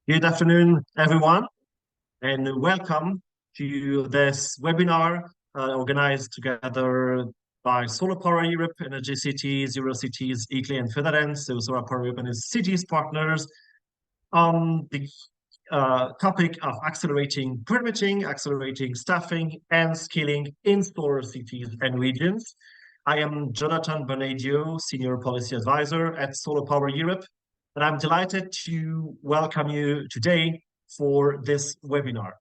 Good afternoon, everyone, and welcome to this webinar organized together by Solar Power Europe, Energy Cities, Eurocities, ICLEI, and Federens, so Solar Power Europe and its cities partners, on the topic of accelerating permitting, accelerating staffing, and scaling in solar cities and regions. I am Jonathan Bonadio, Senior Policy Advisor at Solar Power Europe, and I'm delighted to welcome you today for this webinar.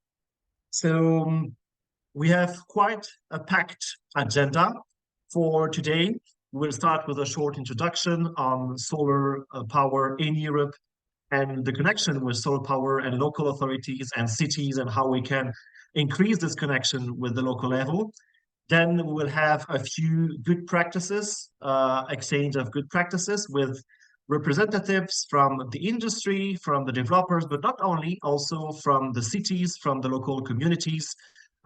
So we have quite a packed agenda for today. We'll start with a short introduction on solar power in Europe and the connection with solar power and local authorities and cities and how we can increase this connection with the local level. Then we will have a few good practices, exchange of good practices with representatives from the industry, from the developers, but not only, also from the cities, from the local communities.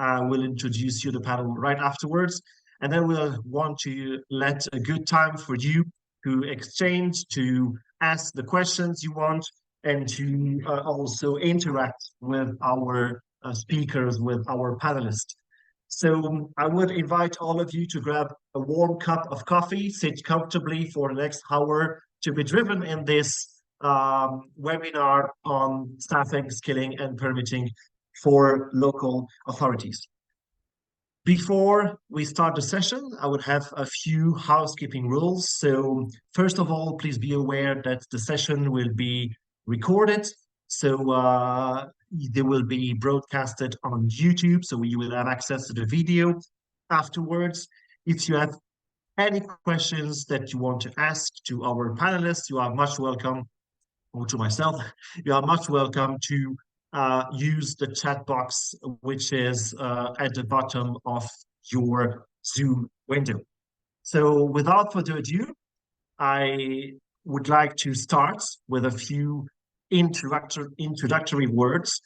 We'll introduce you the panel right afterwards. And then we'll want to let a good time for you to exchange, to ask the questions you want, and to also interact with our speakers, with our panelists. So I would invite all of you to grab a warm cup of coffee, sit comfortably for the next hour to be driven in this webinar on staffing, skilling, and permitting for local authorities. Before we start the session, I would have a few housekeeping rules. So first of all, please be aware that the session will be recorded. So they will be broadcasted on YouTube, so you will have access to the video afterwards. If you have any questions that you want to ask to our panelists, you are much welcome, or to myself, you are much welcome to use the chat box, which is at the bottom of your Zoom window. So without further ado, I would like to start with a few introductory words.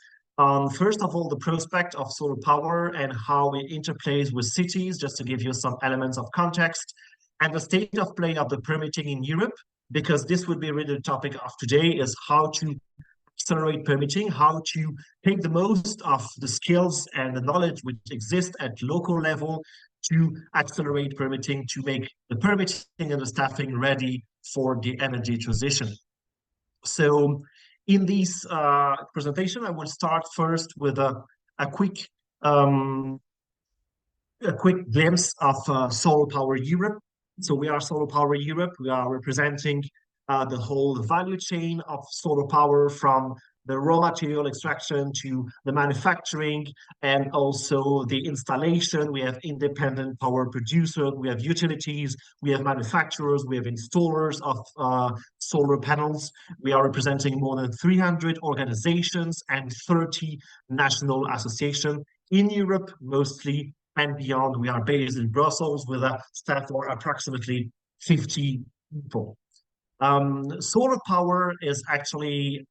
First of all, the prospect of solar power and how it interplays with cities, just to give you some elements of context, and the state of play of the permitting in Europe, because this would be really the topic of today, is how to accelerate permitting, how to take the most of the skills and the knowledge which exist at local level to accelerate permitting, to make the permitting and the staffing ready for the energy transition. So in this presentation, I will start first with a quick glimpse of Solar Power Europe. So we are Solar Power Europe. We are representing the whole value chain of solar power, from the raw material extraction to the manufacturing and also the installation. We have independent power producers, we have utilities, we have manufacturers, we have installers of solar panels. We are representing more than 300 organizations and 30 national associations in Europe mostly, and beyond. We are based in Brussels with a staff of approximately 50 people. Solar power is actually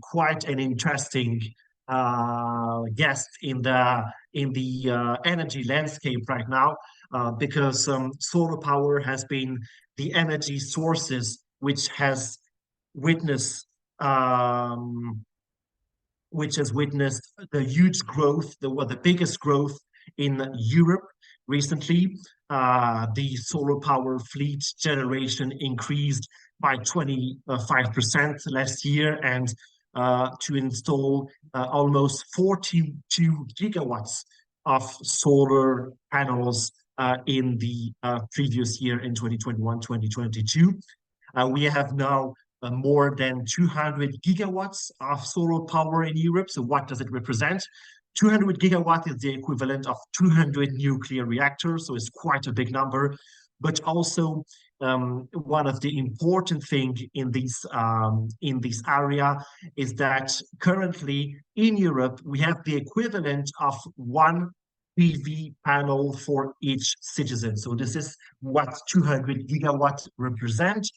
quite an interesting guest in the energy landscape right now, because solar power has been the energy sources which has witnessed the huge growth, the biggest growth in Europe recently. The solar power fleet generation increased by 25% last year, and to install almost 42 gigawatts of solar panels in the previous year, in 2021-2022. We have now more than 200 gigawatts of solar power in Europe. So what does it represent? 200 gigawatts is the equivalent of 200 nuclear reactors, so it's quite a big number. But also, one of the important things in this area is that currently in Europe we have the equivalent of one PV panel for each citizen. So this is what 200 gigawatts represent.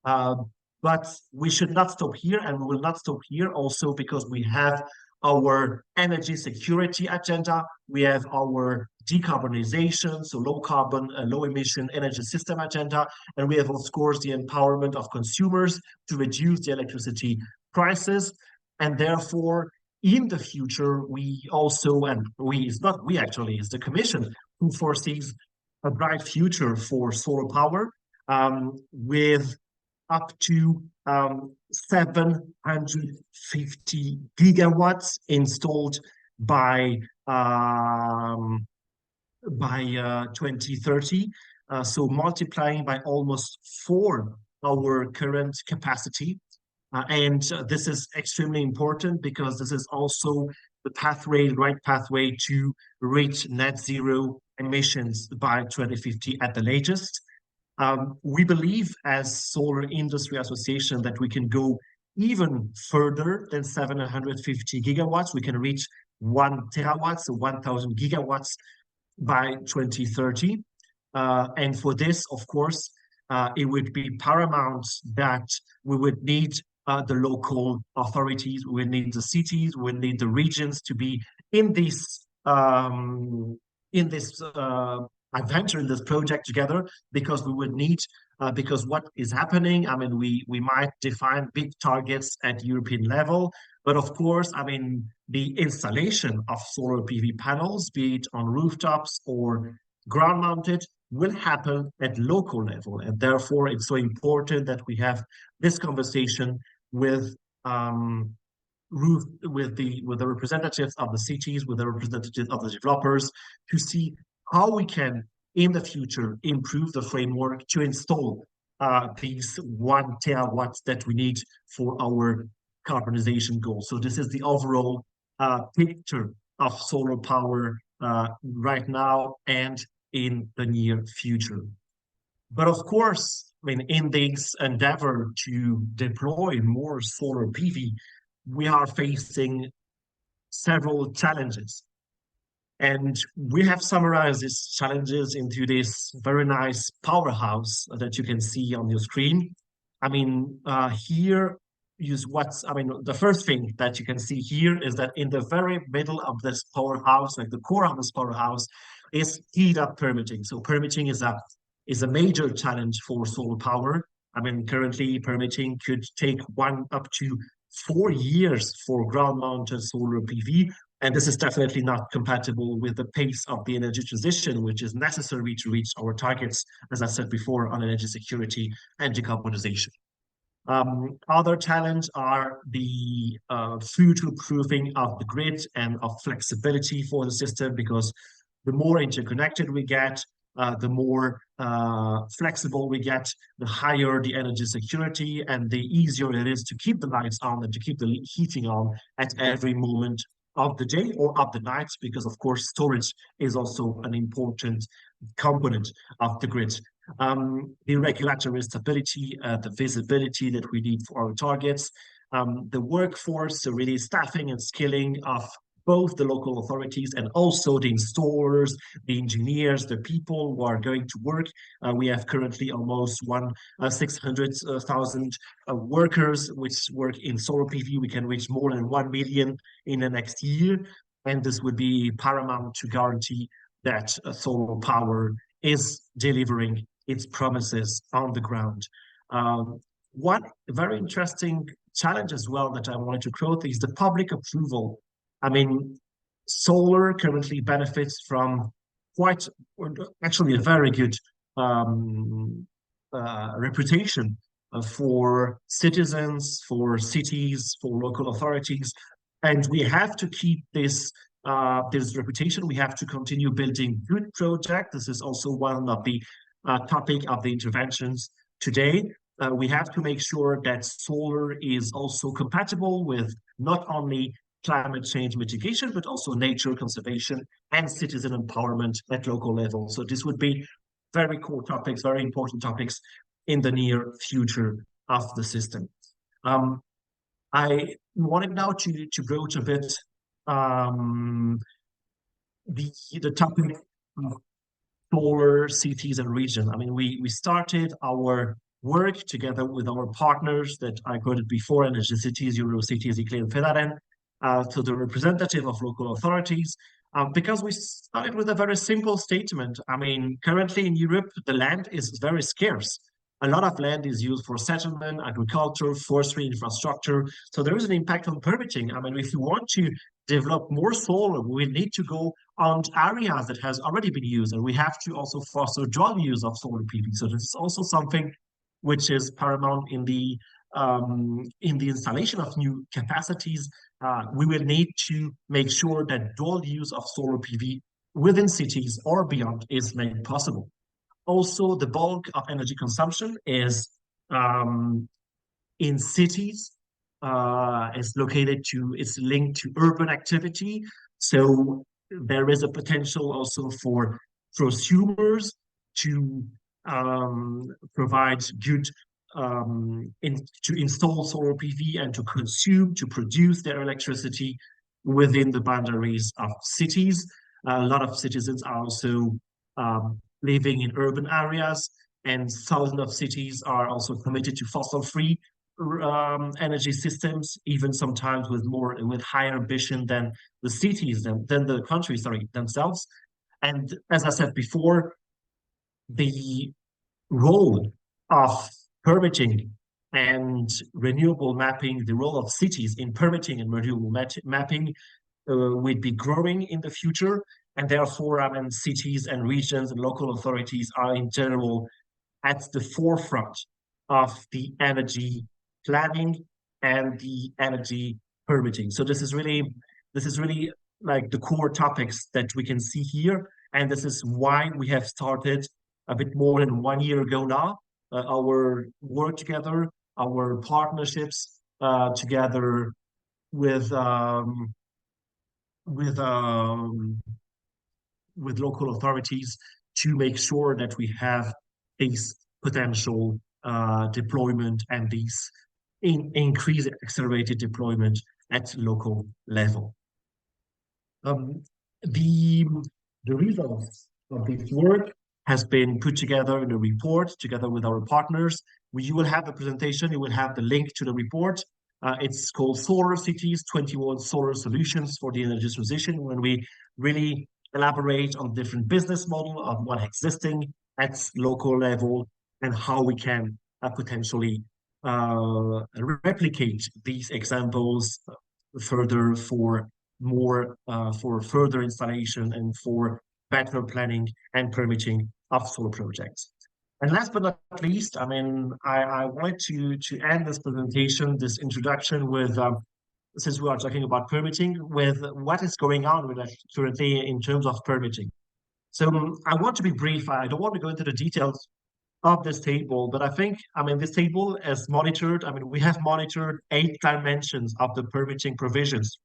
But we should not stop here, and we will not stop here also because we have our energy security agenda. We have our decarbonization, so low carbon, low emission energy system agenda. And we have, of course, the empowerment of consumers to reduce the electricity prices. And therefore, in the future, we also, and we, it's not we actually, it's the Commission who foresees a bright future for solar power, with up to 750 gigawatts installed by 2030. So multiplying by almost four our current capacity. And this is extremely important because this is also the pathway, right pathway to reach net zero emissions by 2050 at the latest. We believe as Solar Industry Association that we can go even further than 750 gigawatts. We can reach 1 terawatt, so 1,000 gigawatts by 2030. And for this, of course, it would be paramount that we would need the local authorities, we would need the cities, we would need the regions to be in this adventure, in this project together, because we would need, because what is happening, I mean, we might define big targets at European level, but of course, I mean, the installation of solar PV panels, be it on rooftops or ground mounted, will happen at local level. And therefore, it's so important that we have this conversation with with the representatives of the cities, with the representatives of the developers, to see how we can, in the future, improve the framework to install these 1 terawatts that we need for our carbonization goal. So this is the overall picture of solar power right now and in the near future. But of course, I mean, in this endeavor to deploy more solar PV, we are facing several challenges. And we have summarized these challenges into this very nice powerhouse that you can see on your screen. I mean, here is the first thing that you can see here is that in the very middle of this powerhouse, like the core of this powerhouse, is heat up permitting. So permitting is a major challenge for solar power. I mean, currently permitting could take up to 4 years for ground-mounted solar PV, and this is definitely not compatible with the pace of the energy transition, which is necessary to reach our targets, as I said before, on energy security and decarbonization. Other challenges are the future-proofing of the grid and of flexibility for the system, because the more interconnected we get, the more flexible we get, the higher the energy security, and the easier it is to keep the lights on and to keep the heating on at every moment of the day or of the night, because of course storage is also an important component of the grid. The regulatory stability, the visibility that we need for our targets, the workforce, so really staffing and skilling of both the local authorities and also the installers, the engineers, the people who are going to work. We have currently almost 600,000 workers which work in solar PV. We can reach more than 1 million in the next year. And this would be paramount to guarantee that solar power is delivering its promises on the ground. One very interesting challenge as well that I wanted to quote is the public approval. I mean, solar currently benefits from actually a very good reputation for citizens, for cities, for local authorities. And we have to keep this reputation. We have to continue building good projects. This is also one of the topic of the interventions today. We have to make sure that solar is also compatible with not only climate change mitigation, but also nature conservation and citizen empowerment at local level. So this would be very core topics, very important topics in the near future of the system. I wanted now to broach a bit the topic of solar cities and region. I mean, we started our work together with our partners that I quoted before, Energy Cities, Eurocities, ICLE, and Fedaren, to the representative of local authorities, because we started with a very simple statement. I mean, currently in Europe, the land is very scarce. A lot of land is used for settlement, agriculture, forestry, infrastructure. So there is an impact on permitting. I mean, if you want to develop more solar, we need to go on areas that has already been used, and we have to also foster dual use of solar PV. So this is also something which is paramount in the installation of new capacities. We will need to make sure that dual use of solar PV within cities or beyond is made possible. Also, the bulk of energy consumption is in cities. It's linked to urban activity. So there is a potential also for prosumers to provide good to install solar PV and to consume, to produce their electricity within the boundaries of cities. A lot of citizens are also living in urban areas, and thousands of cities are also committed to fossil-free energy systems, even sometimes with higher ambition than the cities than the countries, sorry, themselves. And as I said before, the role of permitting and renewable mapping, the role of cities in permitting and renewable mapping will be growing in the future. And therefore, I mean, cities and regions and local authorities are in general at the forefront of the energy planning and the energy permitting. So this is really like the core topics that we can see here. And this is why we have started a bit more than 1 year ago now, our work together, our partnerships together with um, with um, with local authorities to make sure that we have these potential deployment and these increased accelerated deployment at local level. Um, the the results of this work has been put together in a report together with our partners. You will have the presentation, you will have the link to the report. It's called Solar Cities, 21 Solar Solutions for the Energy Transition, when we really elaborate on different business model of what existing at local level and how we can potentially replicate these examples further for further installation and for better planning and permitting of solar projects. And last but not least, I mean, I wanted to end this presentation, this introduction with, since we are talking about permitting, with what is going on with that currently in terms of permitting. So I want to be brief. I don't want to go into the details of this table, but I mean, this table is monitored. I mean, we have monitored 8 dimensions of the permitting provisions: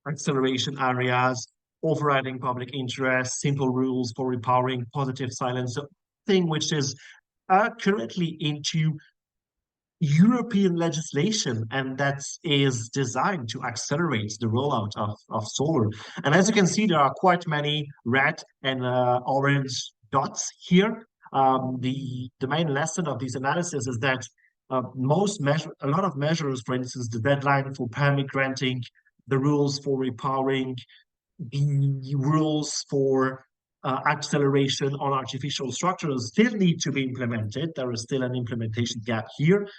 acceleration areas, overriding public interest, simple rules for repowering, positive silence, so thing which is currently into European legislation, and that is designed to accelerate the rollout of solar. And as you can see, there are quite many red and orange dots here. The main lesson of this analysis is that a lot of measures, for instance, the deadline for permit granting, the rules for repowering, the rules for acceleration on artificial structures still need to be implemented. There is still an implementation gap here.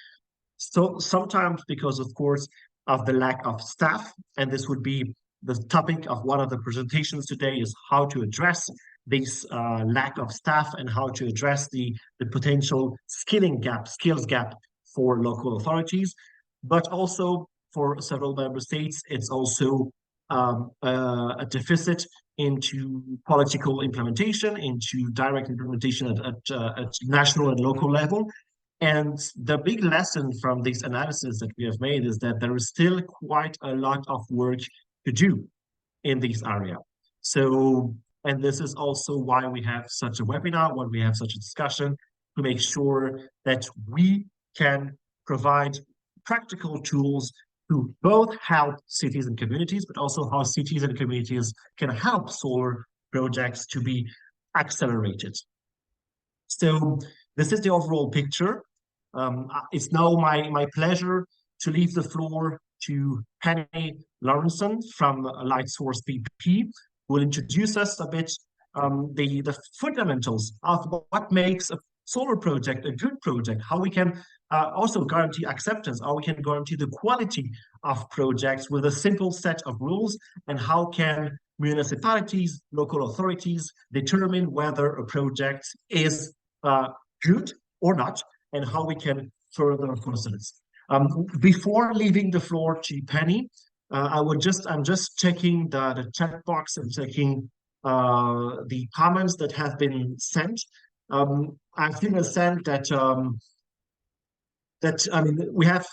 So sometimes because, of course, of the lack of staff, and this would be the topic of one of the presentations today, is how to address this lack of staff and how to address the potential skills gap for local authorities, but also for several member states, it's also a deficit into political implementation, into direct implementation at national and local level. And the big lesson from this analysis that we have made is that there is still quite a lot of work to do in this area. So, and this is also why we have such a webinar, why we have such a discussion, to make sure that we can provide practical tools to both help cities and communities, but also how cities and communities can help solar projects to be accelerated. So this is the overall picture. It's now my pleasure to leave the floor to Penny Lawrenson from Lightsource BP, who will introduce us a bit the fundamentals of what makes a solar project a good project, how we can also guarantee acceptance, how we can guarantee the quality of projects with a simple set of rules, and how can municipalities, local authorities determine whether a project is good or not, and how we can further foster this. Before leaving the floor to Penny, I'm just checking the chat box and checking the comments that have been sent. I feel a sense that I mean we have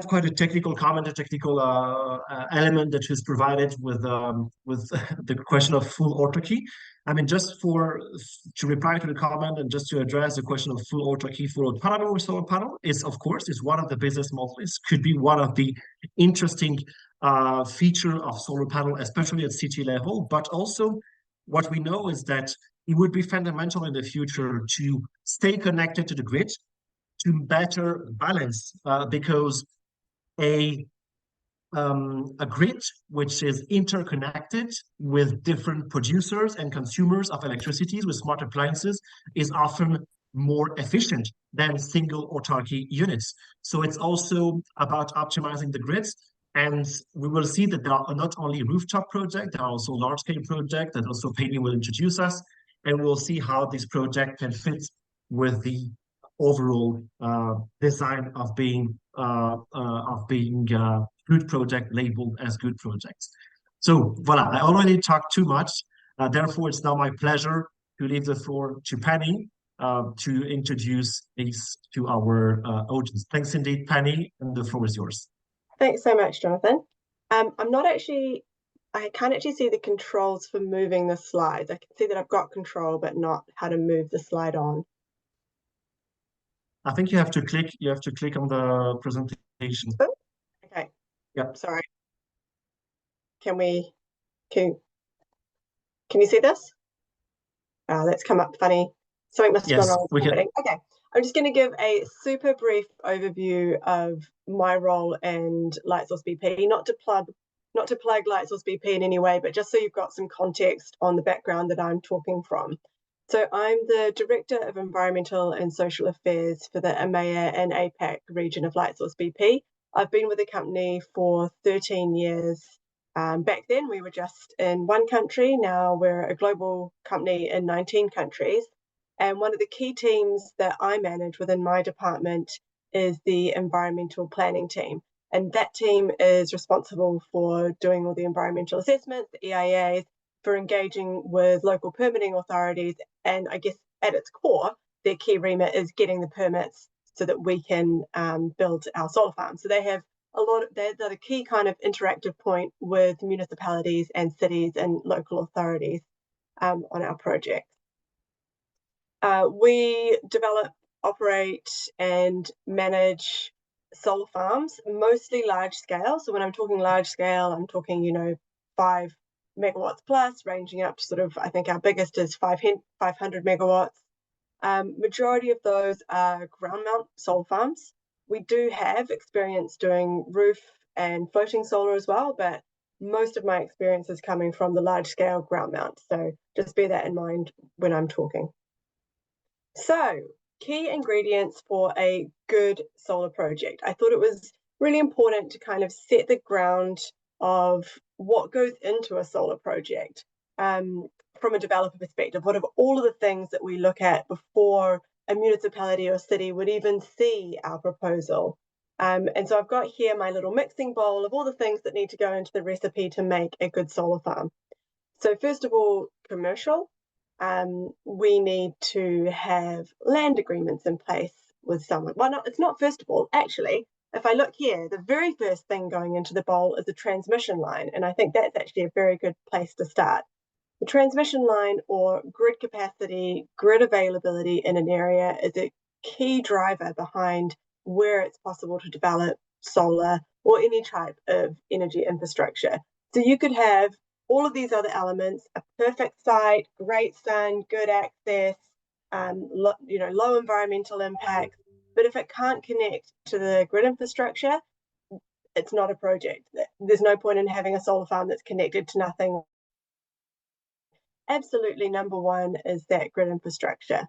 quite a technical comment, a technical element that is provided with the question of full autarky. I mean, to reply to the comment and just to address the question of full autarky, full autonomy with solar panel is of course is one of the business models. Could be one of the interesting feature of solar panel, especially at city level. But also, what we know is that it would be fundamental in the future to stay connected to the grid to better balance because a a grid which is interconnected with different producers and consumers of electricity with smart appliances is often more efficient than single autarky units. So it's also about optimizing the grids. And we will see that there are not only rooftop projects, there are also large-scale projects that also Penny will introduce us. And we'll see how this project can fit with the overall design of being good project labeled as good projects. So voila, I already talked too much. Therefore, it's now my pleasure to leave the floor to Penny to introduce these to our audience. Thanks indeed, Penny, and the floor is yours. Thanks so much, Jonathan. I can't actually see the controls for moving the slides. I can see that I've got control, but not how to move the slide on. I think you have to click on the presentation. Oh, okay. Yeah. Sorry. Can you see this? That's come up funny. Something must have gone wrong. We can. Okay. I'm just going to give a super brief overview of my role and Lightsource BP, not to plug Lightsource BP in any way, but just so you've got some context on the background that I'm talking from. So I'm the Director of Environmental and Social Affairs for the EMEA and APAC region of Lightsource BP. I've been with the company for 13 years. Back then, we were just in one country. Now we're a global company in 19 countries. And one of the key teams that I manage within my department is the environmental planning team. And that team is responsible for doing all the environmental assessments, the EIAs, for engaging with local permitting authorities. And I guess at its core, their key remit is getting the permits so that we can build our solar farm. So they have they're the key kind of interactive point with municipalities and cities and local authorities on our project. We develop, operate, and manage solar farms, mostly large scale. So when I'm talking large scale, I'm talking, 5 megawatts plus, ranging up to sort of, I think our biggest is 500 megawatts. Majority of those are ground mount solar farms. We do have experience doing roof and floating solar as well, but most of my experience is coming from the large scale ground mount. So just bear that in mind when I'm talking. So, key ingredients for a good solar project. I thought it was really important to kind of set the ground of what goes into a solar project from a developer perspective. What are all of the things that we look at before a municipality or city would even see our proposal? And so I've got here my little mixing bowl of all the things that need to go into the recipe to make a good solar farm. So first of all, commercial. We need to have land agreements in place with someone. Well, it's not first of all, actually. If I look here, the very first thing going into the bowl is a transmission line, and I think that's actually a very good place to start. The transmission line or grid capacity, grid availability in an area is a key driver behind where it's possible to develop solar or any type of energy infrastructure. So you could have all of these other elements, a perfect site, great sun, good access, low environmental impact. But if it can't connect to the grid infrastructure, it's not a project. There's no point in having a solar farm that's connected to nothing. Absolutely, number one is that grid infrastructure.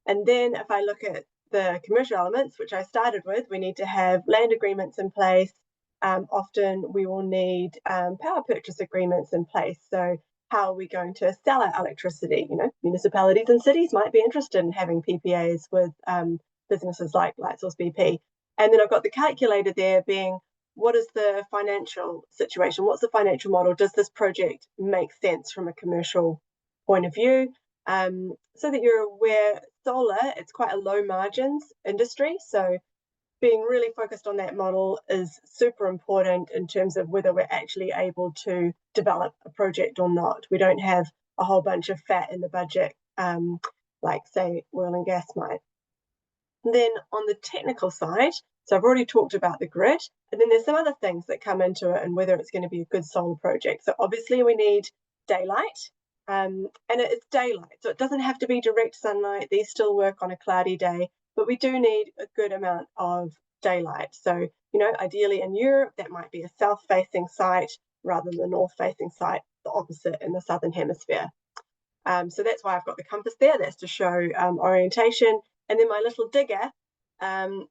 And then if I look at the commercial elements, which I started with, we need to have land agreements in place. Often we will need power purchase agreements in place. So how are we going to sell our electricity? Municipalities and cities might be interested in having PPAs with businesses like Lightsource BP. And then I've got the calculator there being, what is the financial situation? What's the financial model? Does this project make sense from a commercial point of view? So that you're aware, solar, it's quite a low margins industry. So being really focused on that model is super important in terms of whether we're actually able to develop a project or not. We don't have a whole bunch of fat in the budget, like say oil and gas might. And then on the technical side, so I've already talked about the grid, and then there's some other things that come into it and whether it's going to be a good solar project. So obviously we need daylight, and it's daylight, so it doesn't have to be direct sunlight. These still work on a cloudy day, but we do need a good amount of daylight. So, ideally in Europe, that might be a south-facing site rather than the north-facing site, the opposite in the southern hemisphere. So that's why I've got the compass there. That's to show orientation. And then my little digger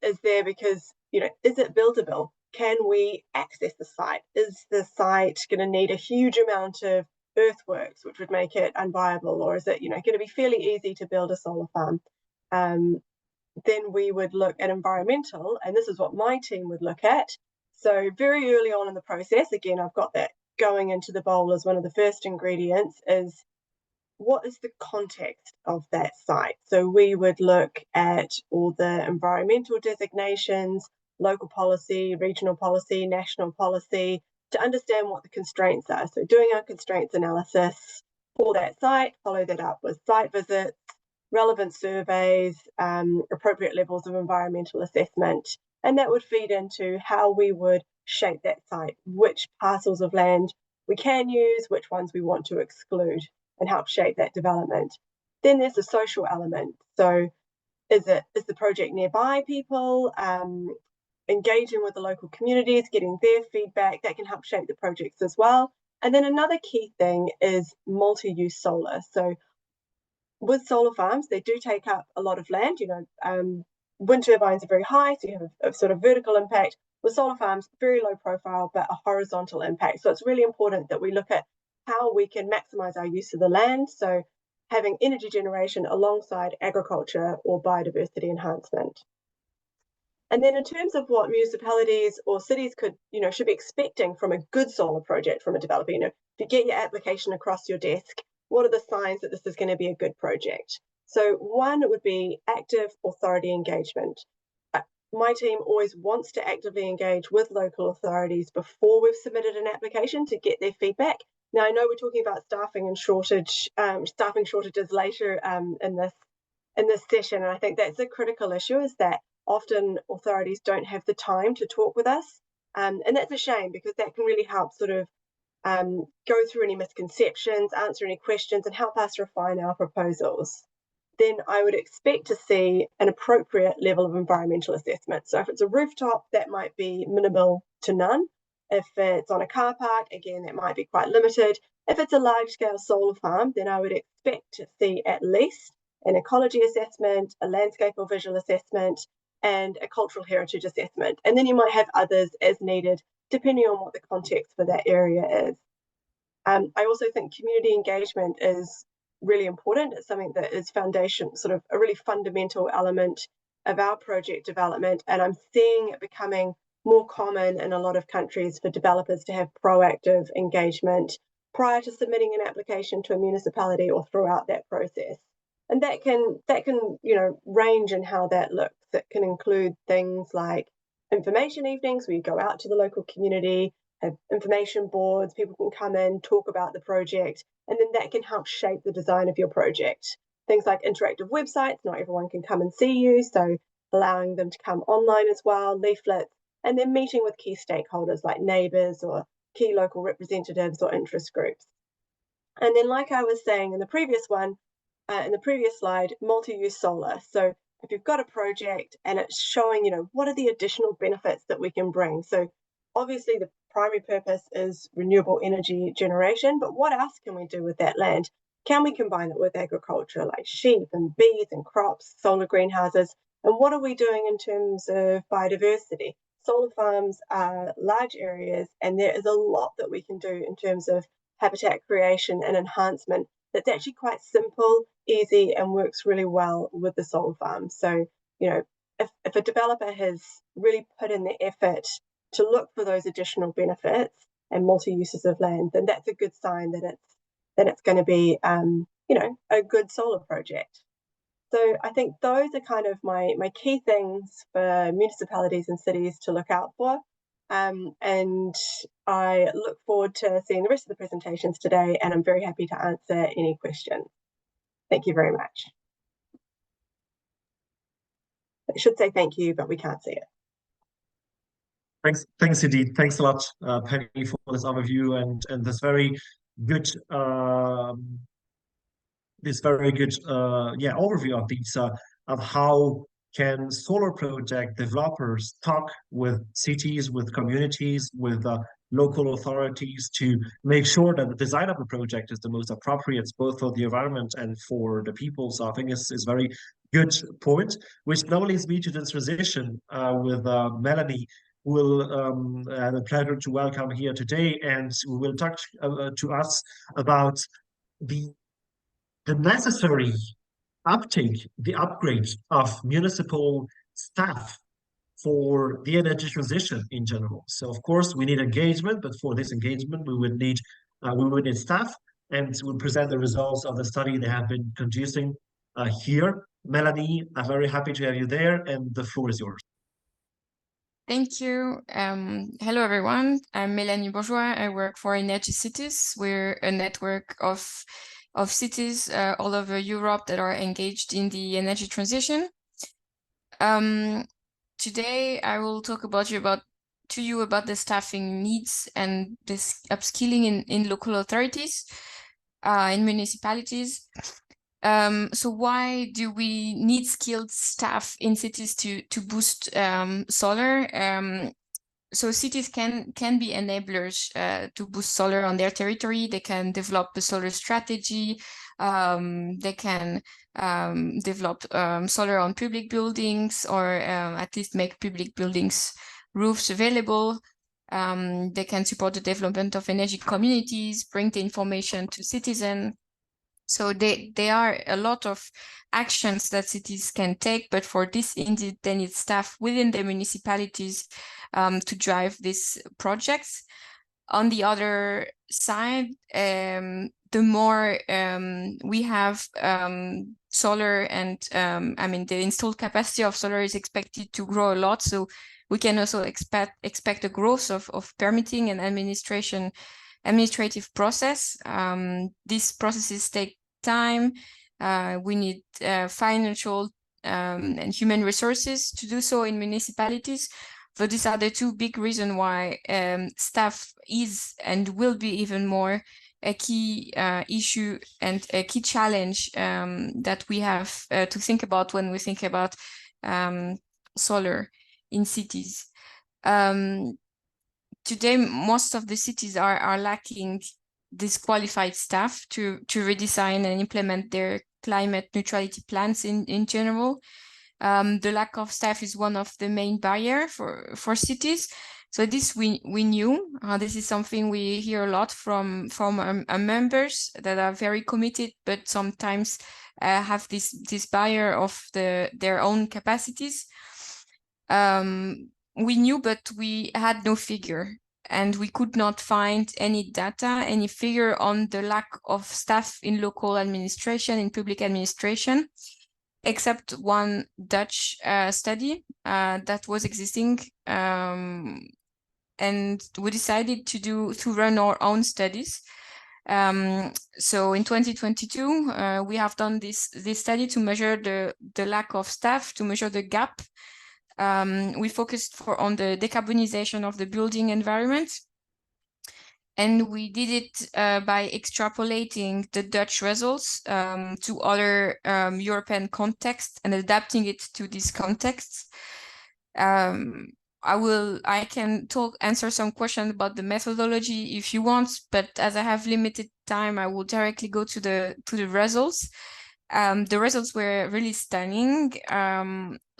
is there because, is it buildable? Can we access the site? Is the site going to need a huge amount of earthworks, which would make it unviable? Or is it, going to be fairly easy to build a solar farm? Then we would look at environmental, and this is what my team would look at. So very early on in the process, again, I've got that going into the bowl as one of the first ingredients, is what is the context of that site? So we would look at all the environmental designations, local policy, regional policy, national policy, to understand what the constraints are. So doing our constraints analysis for that site, follow that up with site visits, relevant surveys, appropriate levels of environmental assessment, and that would feed into how we would shape that site, which parcels of land we can use, which ones we want to exclude, and help shape that development. Then there's the social element. So is the project nearby people, engaging with the local communities, getting their feedback, that can help shape the projects as well. And then another key thing is multi-use solar. So with solar farms, they do take up a lot of land. Wind turbines are very high, so you have a sort of vertical impact. With solar farms, very low profile, but a horizontal impact. So it's really important that we look at how we can maximize our use of the land. So having energy generation alongside agriculture or biodiversity enhancement. And then in terms of what municipalities or cities should be expecting from a good solar project from a developer, if you get your application across your desk, what are the signs that this is going to be a good project? So one would be active authority engagement. My team always wants to actively engage with local authorities before we've submitted an application to get their feedback. Now, I know we're talking about staffing shortages later in this session, and I think that's a critical issue, is that often authorities don't have the time to talk with us, and that's a shame, because that can really help sort of go through any misconceptions, answer any questions, and help us refine our proposals. Then I would expect to see an appropriate level of environmental assessment. So if it's a rooftop, that might be minimal to none. If it's on a car park, again, that might be quite limited. If it's a large-scale solar farm, then I would expect to see at least an ecology assessment, a landscape or visual assessment, and a cultural heritage assessment. And then you might have others as needed, depending on what the context for that area is. I also think community engagement is really important. It's something that is foundation, sort of a really fundamental element of our project development. And I'm seeing it becoming more common in a lot of countries for developers to have proactive engagement prior to submitting an application to a municipality or throughout that process. And that can range in how that looks. It can include things like information evenings where you go out to the local community, have information boards, people can come in, talk about the project, and then that can help shape the design of your project. Things like interactive websites, not everyone can come and see you, so allowing them to come online as well, leaflets, and then meeting with key stakeholders like neighbours or key local representatives or interest groups. And then, like I was saying in the previous one, in the previous slide, multi-use solar. So if you've got a project and it's showing, what are the additional benefits that we can bring? So obviously the primary purpose is renewable energy generation, but what else can we do with that land? can we combine it with agriculture like sheep and bees and crops, solar greenhouses? And what are we doing in terms of biodiversity? Solar farms are large areas, and there is a lot that we can do in terms of habitat creation and enhancement that's actually quite simple, easy, and works really well with the solar farm. So, you know, if a developer has really put in the effort to look for those additional benefits and multi-uses of land, then that's a good sign that it's going to be, you know, a good solar project. So I think those are kind of my key things for municipalities and cities to look out for. And I look forward to seeing the rest of the presentations today, and I'm very happy to answer any questions. Thank you very much. I should say thank you, but we can't see it. Thanks indeed. Thanks a lot, Penny, for this overview and this very good overview of these of how can solar project developers talk with cities, with communities, with local authorities to make sure that the design of the project is the most appropriate both for the environment and for the people. So I think it's very good point, which now leads me to the transition with Melanie, who will have a pleasure to welcome here today, and who will talk to us about the necessary uptake, the upgrade of municipal staff for the energy transition in general. So of course we need engagement, but for this engagement we would need staff, and we'll present the results of the study they have been conducting here. Melanie, I'm very happy to have you there, and the floor is yours. Thank you. Hello, everyone. I'm Mélanie Bourgeois. I work for Energy Cities. We're a network of cities all over Europe that are engaged in the energy transition. Today, I will talk to you about the staffing needs and this upskilling in local authorities, in municipalities. So why do we need skilled staff in cities to boost solar? So cities can be enablers to boost solar on their territory. They can develop a solar strategy. They can develop solar on public buildings, or at least make public buildings roofs available. They can support the development of energy communities, bring the information to citizens. So there are a lot of actions that cities can take, but for this, indeed, they need staff within the municipalities to drive these projects. On the other side, the more we have solar, and I mean, the installed capacity of solar is expected to grow a lot. So we can also expect a growth of permitting and administrative process. These processes take time. We need financial and human resources to do so in municipalities. So these are the two big reasons why staff is and will be even more a key issue and a key challenge that we have to think about when we think about solar in cities. Today, most of the cities are lacking this qualified staff to redesign and implement their climate neutrality plans in general. The lack of staff is one of the main barriers for cities. So this we knew. This is something we hear a lot from our members that are very committed, but sometimes have this barrier of their own capacities. We knew, but we had no figure, and we could not find any data, any figure on the lack of staff in local administration, in public administration, except one Dutch study that was existing. And we decided to run our own studies. So in 2022, we have done this study to measure the lack of staff, to measure the gap. We focused on the decarbonization of the building environment. And we did it by extrapolating the Dutch results to other European contexts and adapting it to these contexts. I can answer some questions about the methodology if you want, but as I have limited time, I will directly go to the results. The results were really stunning.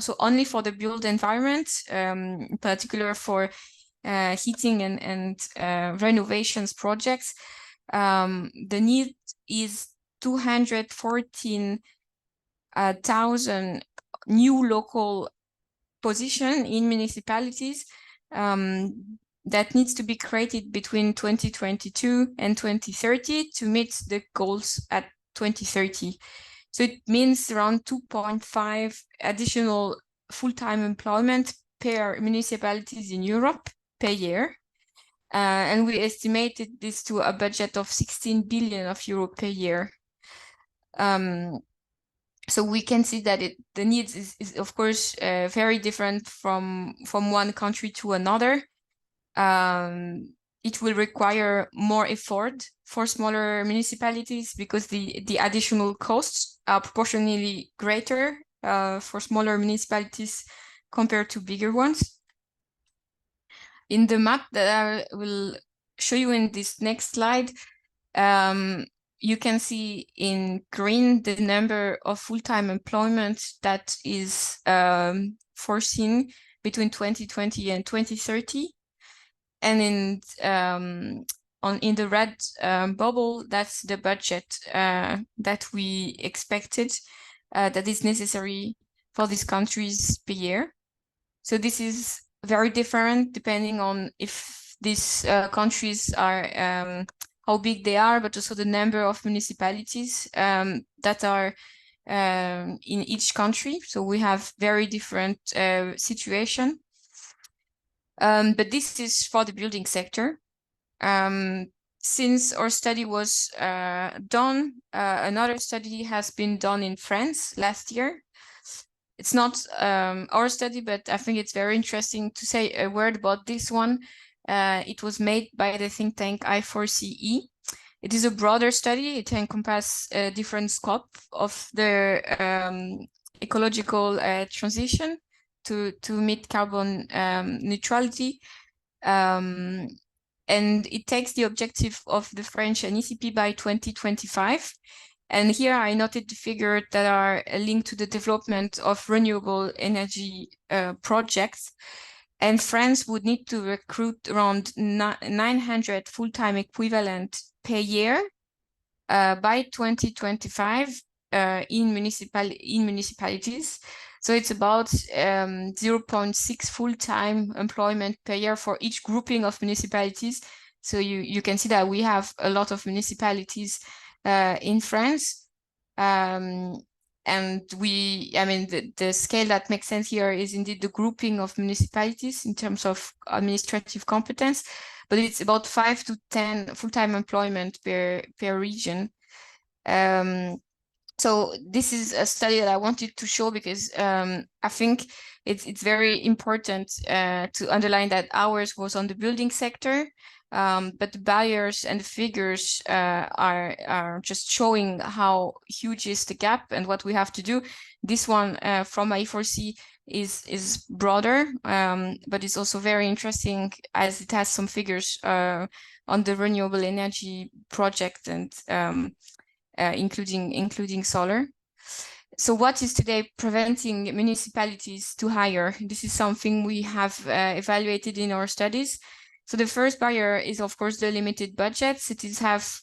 So only for the built environment, in particular for heating and renovations projects, the need is 214,000 new local position in municipalities that needs to be created between 2022 and 2030 to meet the goals at 2030. So it means around 2.5 additional full-time employment per municipalities in Europe per year. And we estimated this to a budget of 16 billion of euro per year. So we can see that the needs is of course very different from one country to another. It will require more effort for smaller municipalities because the additional costs are proportionally greater for smaller municipalities compared to bigger ones. In the map that I will show you in this next slide, you can see in green the number of full-time employment that is foreseen between 2020 and 2030. And in the red bubble, that's the budget that we expected that is necessary for these countries per year. So this is very different depending on if these countries are how big they are, but also the number of municipalities that are in each country. So we have very different situation. But this is for the building sector. Since our study was done, another study has been done in France last year. It's not our study, but I think it's very interesting to say a word about this one. It was made by the think tank I4CE. It is a broader study. It encompasses a different scope of the ecological transition to meet carbon neutrality. And it takes the objective of the French NECP by 2025. And here I noted the figures that are linked to the development of renewable energy projects. And France would need to recruit around 900 full-time equivalent per year by 2025 in municipalities. So it's about 0.6 full-time employment per year for each grouping of municipalities. So you can see that we have a lot of municipalities in France. And the scale that makes sense here is indeed the grouping of municipalities in terms of administrative competence, but it's about 5 to 10 full-time employment per region. So this is a study that I wanted to show because I think it's very important to underline that ours was on the building sector, but the barriers and the figures are just showing how huge is the gap and what we have to do. This one from I4C is broader, but it's also very interesting as it has some figures on the renewable energy project and including solar. So what is today preventing municipalities to hire? This is something we have evaluated in our studies. So the first barrier is, of course, the limited budgets. Cities have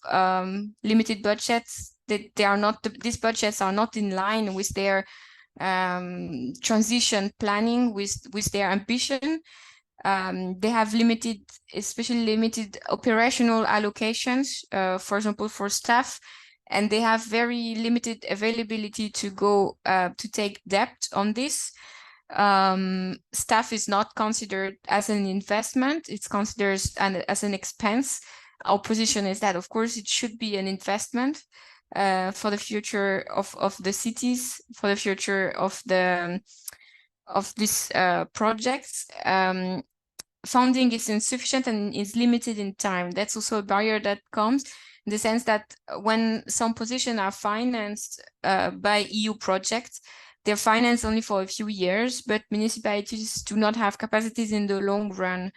limited budgets. These budgets are not in line with their transition planning, with their ambition. They have especially limited operational allocations, for example, for staff, and they have very limited availability to go to take debt on this. Staff is not considered as an investment, it's considered as an expense. Our position is that, of course, it should be an investment for the future of the cities, for the future of these projects. Funding is insufficient and is limited in time. That's also a barrier that comes in the sense that when some positions are financed by EU projects, they're financed only for a few years, but municipalities do not have capacities in the long run.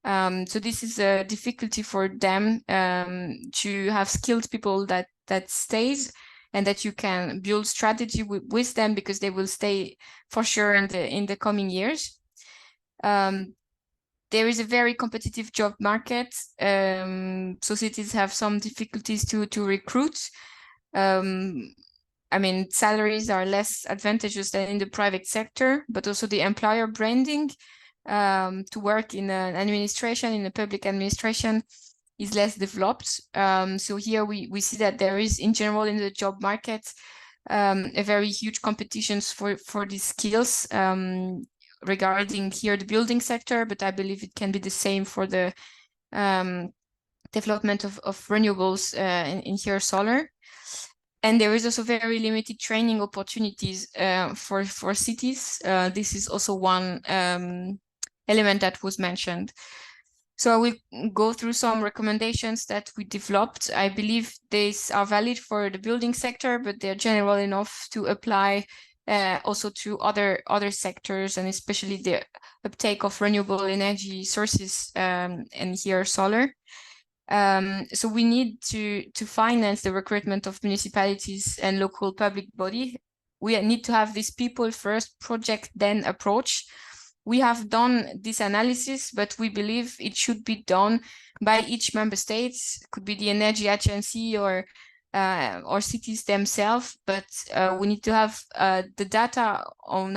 So this is a difficulty for them to have skilled people that stays, and that you can build strategy with them, because they will stay for sure in the coming years. There is a very competitive job market. So cities have some difficulties to recruit. I mean, salaries are less advantageous than in the private sector, but also the employer branding to work in an administration, in a public administration, is less developed. So here we see that there is, in general, in the job market, a very huge competitions for these skills regarding here the building sector, but I believe it can be the same for the development of renewables in here solar. And there is also very limited training opportunities for cities. This is also one element that was mentioned. So I will go through some recommendations that we developed. I believe these are valid for the building sector, but they're general enough to apply also to other sectors, and especially the uptake of renewable energy sources, and here solar. So we need to finance the recruitment of municipalities and local public body. We need to have this people first, project then approach. We have done this analysis, but we believe it should be done by each member state. Could be the energy agency or cities themselves, but we need to have the data on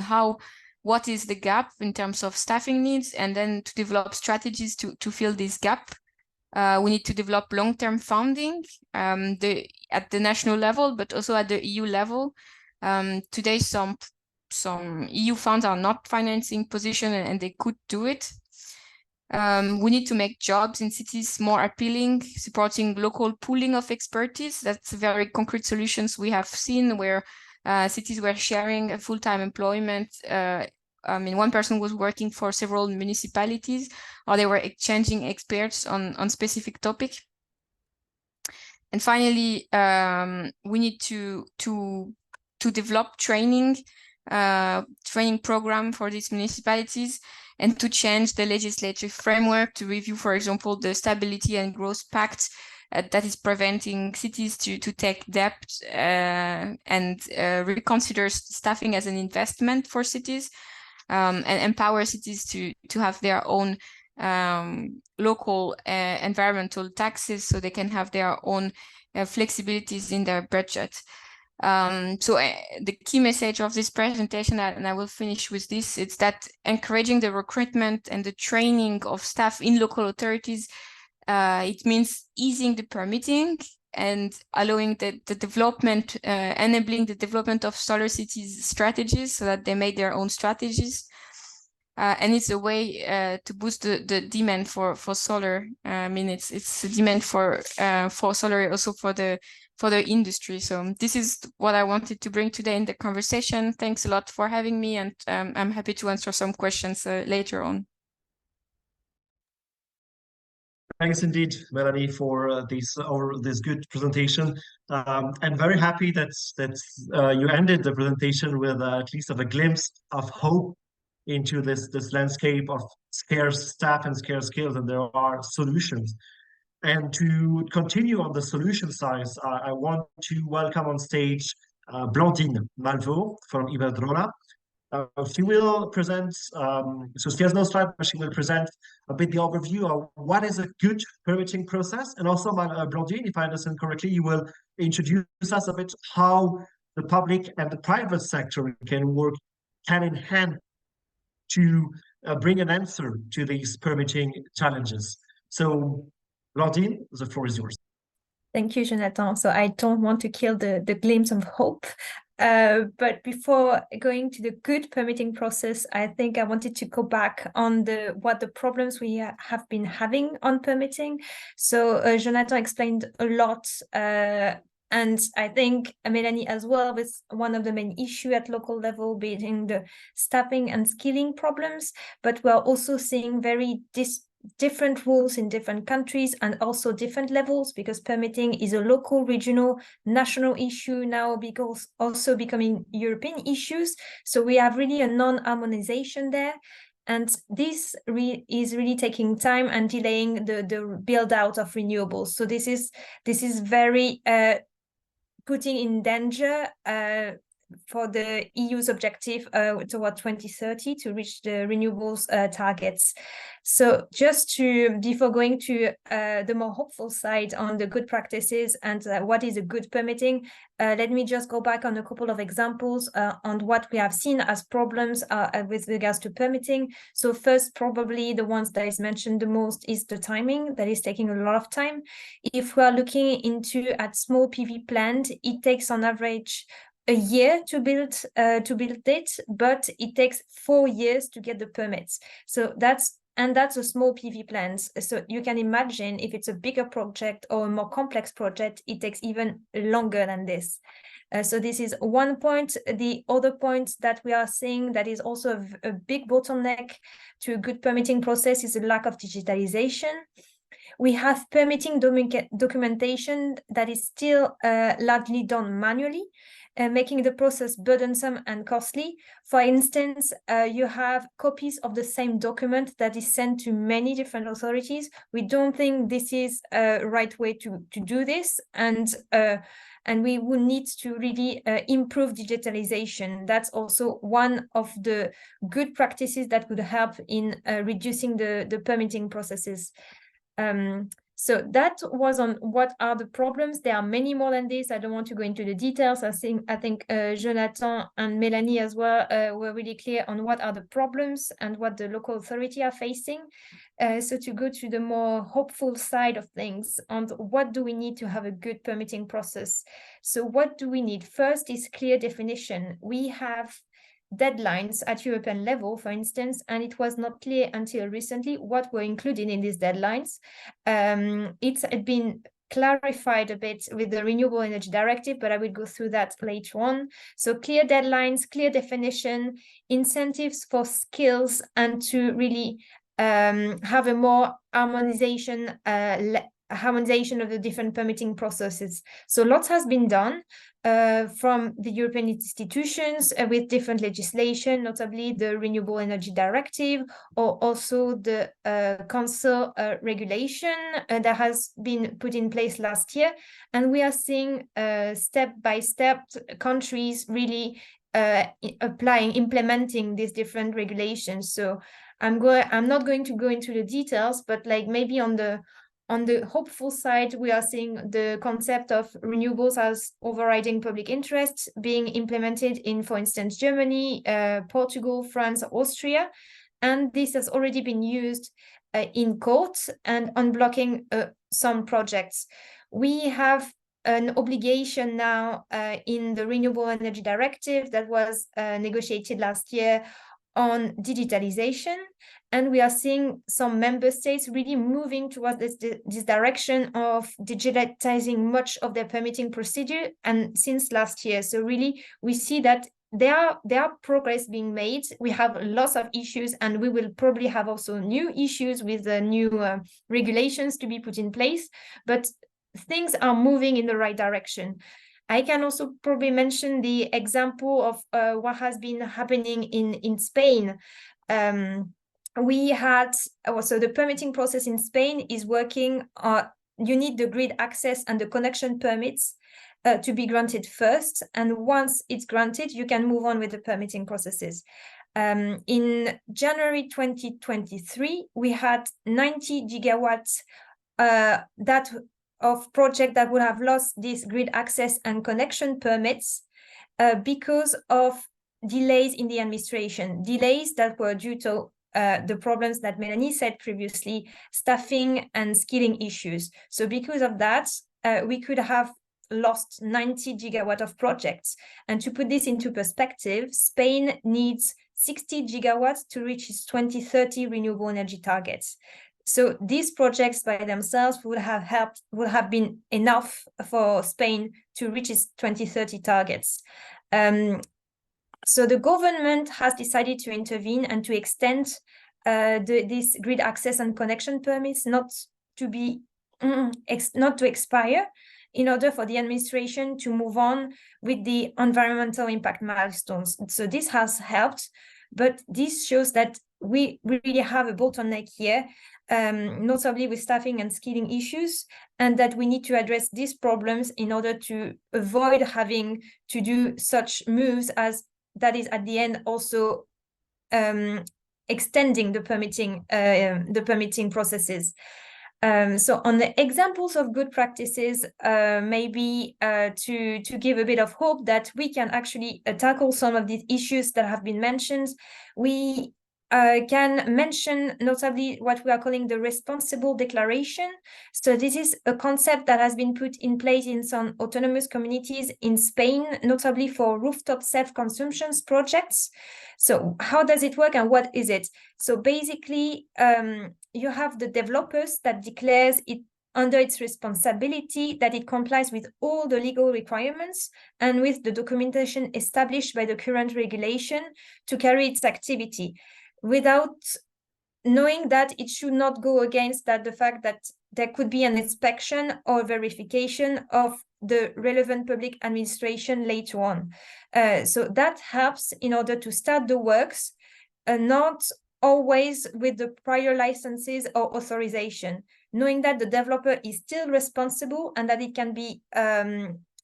what is the gap in terms of staffing needs, and then to develop strategies to fill this gap. We need to develop long-term funding at the national level, but also at the EU level. Today, some EU funds are not financing position, and they could do it. We need to make jobs in cities more appealing, supporting local pooling of expertise. That's very concrete solutions we have seen where cities were sharing a full-time employment. I mean, one person was working for several municipalities, or they were exchanging experts on specific topic. And finally, we need to develop training program for these municipalities, and to change the legislative framework to review, for example, the Stability and Growth Pact that is preventing cities to take debt and reconsider staffing as an investment for cities, and empower cities to have their own local environmental taxes, so they can have their own flexibilities in their budget. So the key message of this presentation, and I will finish with this, it's that encouraging the recruitment and the training of staff in local authorities, it means easing the permitting and allowing the development, enabling the development of solar cities strategies, so that they make their own strategies. And it's a way to boost the demand for solar. I mean, it's a demand for solar, also for the industry. So this is what I wanted to bring today in the conversation. Thanks a lot for having me, and I'm happy to answer some questions later on. Thanks indeed, Melanie, for this good presentation. I'm very happy that you ended the presentation with at least a glimpse of hope into this landscape of scarce staff and scarce skills, and there are solutions. And to continue on the solution side, I want to welcome on stage Blandine Malvaux from Iberdrola. She will present, so she has no slide, but she will present a bit the overview of what is a good permitting process. And also, Blandine, if I understand correctly, you will introduce us a bit how the public and the private sector can work hand in hand to bring an answer to these permitting challenges. So, Blandine, the floor is yours. Thank you, Jonathan. So I don't want to kill the glimpse of hope. But before going to the good permitting process, I think I wanted to go back on what the problems we have been having on permitting. So Jonathan explained a lot, and I think Melanie as well, with one of the main issues at local level being the staffing and skilling problems. But we're also seeing very different rules in different countries and also different levels, because permitting is a local, regional, national issue now, because also becoming European issues. So we have really a non-harmonization there. And this is really taking time and delaying the build out of renewables. So this is very putting in danger for the EU's objective toward 2030 to reach the renewables targets. So just before going to the more hopeful side on the good practices and what is a good permitting, let me just go back on a couple of examples on what we have seen as problems with regards to permitting. So first, probably the ones that is mentioned the most is the timing. That is taking a lot of time. If we are looking at small PV plant, it takes on average a year to build it, but it takes 4 years to get the permits. So that's a small PV plant. So you can imagine if it's a bigger project or a more complex project, it takes even longer than this. So this is one point. The other point that we are seeing that is also a big bottleneck to a good permitting process is the lack of digitalization. We have permitting documentation that is still largely done manually, making the process burdensome and costly. For instance, you have copies of the same document that is sent to many different authorities. We don't think this is a right way to do this, and we will need to really improve digitalization. That's also one of the good practices that could help in reducing the permitting processes. So that was on what are the problems. There are many more than this. I don't want to go into the details. I think Jonathan and Melanie as well were really clear on what are the problems and what the local authority are facing. So to go to the more hopeful side of things, on what do we need to have a good permitting process? So what do we need? First is clear definition. We have deadlines at European level, for instance, and it was not clear until recently what were included in these deadlines. It's been clarified a bit with the Renewable Energy Directive, but I will go through that later on. So clear deadlines, clear definition, incentives for skills, and to really have a more harmonization of the different permitting processes. So lots has been done from the European institutions with different legislation, notably the Renewable Energy Directive, or also the Council regulation that has been put in place last year. And we are seeing step-by-step countries really implementing these different regulations. So I'm not going to go into the details, but like maybe on the hopeful side, we are seeing the concept of renewables as overriding public interest being implemented in, for instance, Germany, Portugal, France, Austria. And this has already been used in court and unblocking some projects. We have an obligation now in the Renewable Energy Directive that was negotiated last year on digitalization, and we are seeing some member states really moving towards this direction of digitizing much of their permitting procedure, and since last year. So really we see that there are progress being made. We have lots of issues, and we will probably have also new issues with the new regulations to be put in place, but things are moving in the right direction. I can also probably mention the example of what has been happening in Spain. We had, so the permitting process in Spain is working. You need the grid access and the connection permits to be granted first. And once it's granted, you can move on with the permitting processes. In January 2023, we had 90 gigawatts of projects that would have lost this grid access and connection permits because of delays in the administration, delays that were due to the problems that Melanie said previously, staffing and skilling issues. So because of that, we could have lost 90 gigawatts of projects. And to put this into perspective, Spain needs 60 gigawatts to reach its 2030 renewable energy targets. So these projects by themselves would have been enough for Spain to reach its 2030 targets. So the government has decided to intervene and to extend this grid access and connection permits not to be not to expire, in order for the administration to move on with the environmental impact milestones. So this has helped, but this shows that we really have a bottleneck here, notably with staffing and skilling issues, and that we need to address these problems in order to avoid having to do such moves as that is at the end also extending the permitting processes. So on the examples of good practices, maybe to give a bit of hope that we can actually tackle some of these issues that have been mentioned, we can mention notably what we are calling the responsible declaration. So this is a concept that has been put in place in some autonomous communities in Spain, notably for rooftop self-consumption projects. So how does it work and what is it? So basically, you have the developers that declares it under its responsibility that it complies with all the legal requirements and with the documentation established by the current regulation to carry its activity, without knowing that it should not go against that the fact that there could be an inspection or verification of the relevant public administration later on. So that helps in order to start the works, not always with the prior licenses or authorization, knowing that the developer is still responsible and that it can be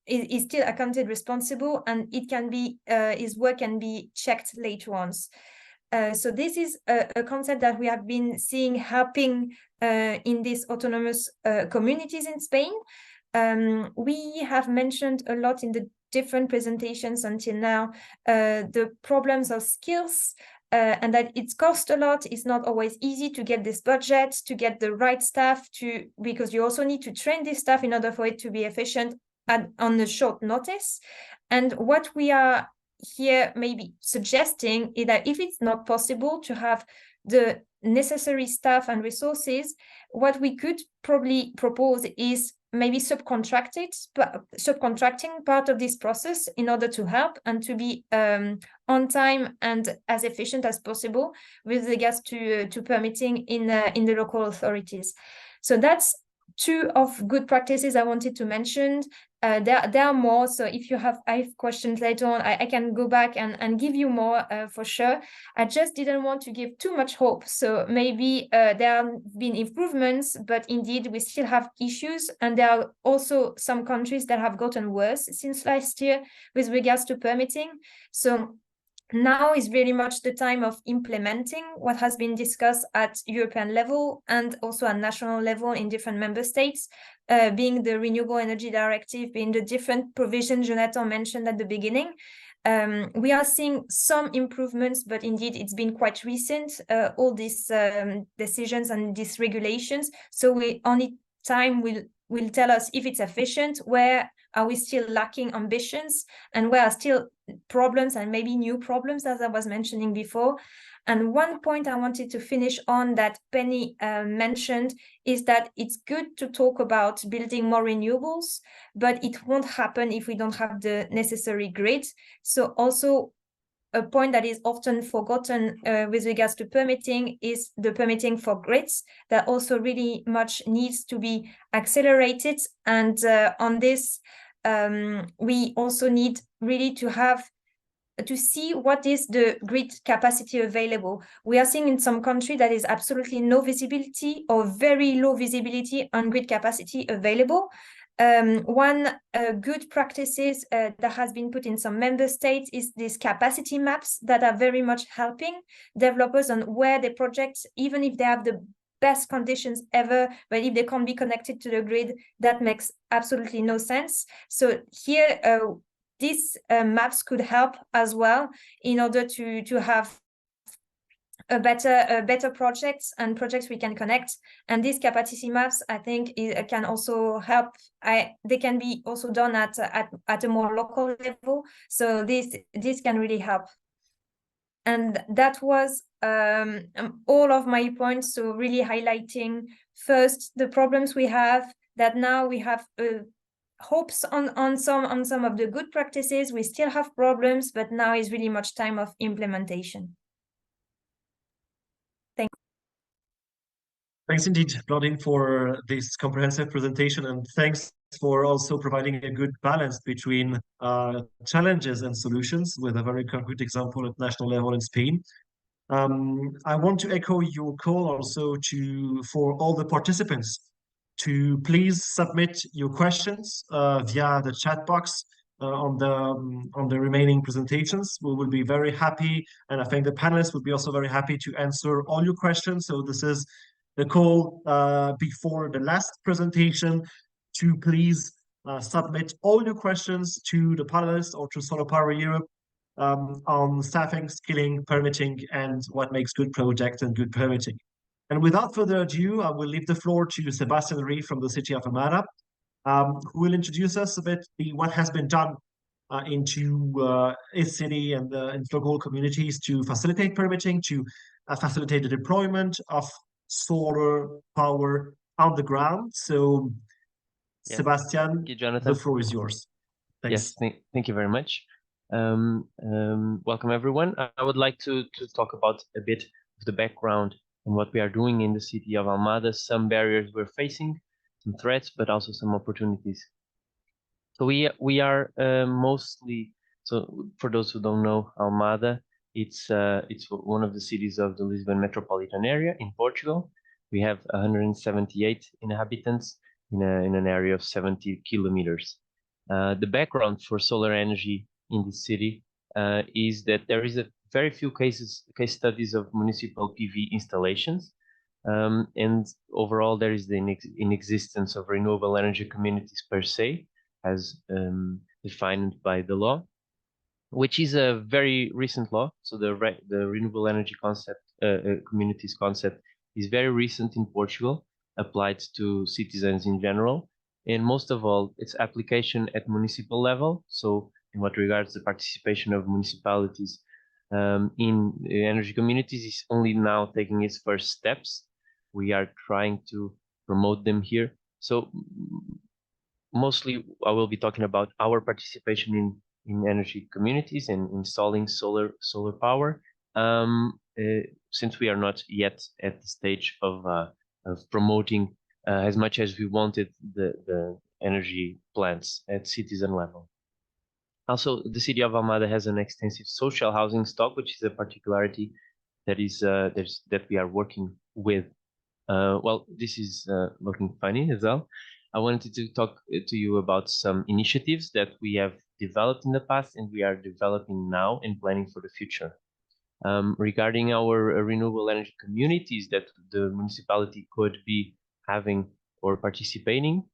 is still accounted responsible, and it can be his work can be checked later on. So this is a concept that we have been seeing helping in these autonomous communities in Spain. We have mentioned a lot in the different presentations until now the problems of skills, and that it costs a lot. It's not always easy to get this budget, to get the right staff, because you also need to train this staff in order for it to be efficient on a short notice. And what we are here maybe suggesting is that if it's not possible to have the necessary staff and resources, what we could probably propose is maybe subcontracting part of this process in order to help and to be on time and as efficient as possible with regards to permitting in the local authorities. So that's two of good practices I wanted to mention. There are more, so if you have questions later on, I can go back and give you more for sure. I just didn't want to give too much hope. So maybe there have been improvements, but indeed we still have issues, and there are also some countries that have gotten worse since last year with regards to permitting. So now is very much the time of implementing what has been discussed at European level and also at national level in different member states, being the Renewable Energy Directive, being the different provisions Jonathan mentioned at the beginning. We are seeing some improvements, but indeed it's been quite recent, all these decisions and these regulations. So time will tell us if it's efficient, where are we still lacking ambitions, and where are still problems and maybe new problems, as I was mentioning before. And one point I wanted to finish on that Penny mentioned is that it's good to talk about building more renewables, but it won't happen if we don't have the necessary grid. So also a point that is often forgotten with regards to permitting is the permitting for grids that also really much needs to be accelerated. And on this, we also need really to see what is the grid capacity available. We are seeing in some country that is absolutely no visibility or very low visibility on grid capacity available. One good practices that has been put in some member states is these capacity maps that are very much helping developers on where the projects, even if they have the best conditions ever, but if they can't be connected to the grid, that makes absolutely no sense. So here, these maps could help as well in order to have a better projects and projects we can connect. And these capacity maps, I think, can also help. They can be also done at a more local level. So this can really help. And that was all of my points. So really highlighting first the problems we have, that now we have hopes on some of the good practices. We still have problems, but now is really much time of implementation. Thank you. Thanks indeed, Claudine, for this comprehensive presentation, and thanks for also providing a good balance between challenges and solutions with a very concrete example at national level in Spain. I want to echo your call also for all the participants to please submit your questions via the chat box on the remaining presentations. We will be very happy, and I think the panelists will be also very happy to answer all your questions. So this is the call before the last presentation to please submit all your questions to the panelists or to Solar Power Europe on staffing, skilling, permitting, and what makes good projects and good permitting. And without further ado, I will leave the floor to Sebastian Rie from the city of Almada, who will introduce us a bit what has been done into his city and its local communities to facilitate permitting, to facilitate the deployment of solar power on the ground. So, Yeah. Sebastian, Thank you, Jonathan. the floor is yours. Thanks. Yes, thank you very much. Welcome everyone. I would like to talk about a bit of the background and what we are doing in the city of Almada, some barriers we're facing, some threats, but also some opportunities. So we are mostly, so for those who don't know, Almada, it's one of the cities of the Lisbon metropolitan area in Portugal. We have 178 inhabitants in an area of 70 kilometers. The background for solar energy in the city is that there is a very few case studies of municipal PV installations, and overall there is the inexistence of renewable energy communities per se, as defined by the law, which is a very recent law. So the renewable energy concept, communities concept, is very recent in Portugal, applied to citizens in general, and most of all, its application at municipal level. So in what regards the participation of municipalities in energy communities is only now taking its first steps. We are trying to promote them here. So mostly I will be talking about our participation in energy communities and installing solar power, since we are not yet at the stage of promoting as much as we wanted the energy plants at citizen level. Also, the city of Almada has an extensive social housing stock, which is a particularity that we are working with. Well, this is looking funny as well. I wanted to talk to you about some initiatives that we have developed in the past and we are developing now and planning for the future. Regarding our renewable energy communities that the municipality could be having or participating,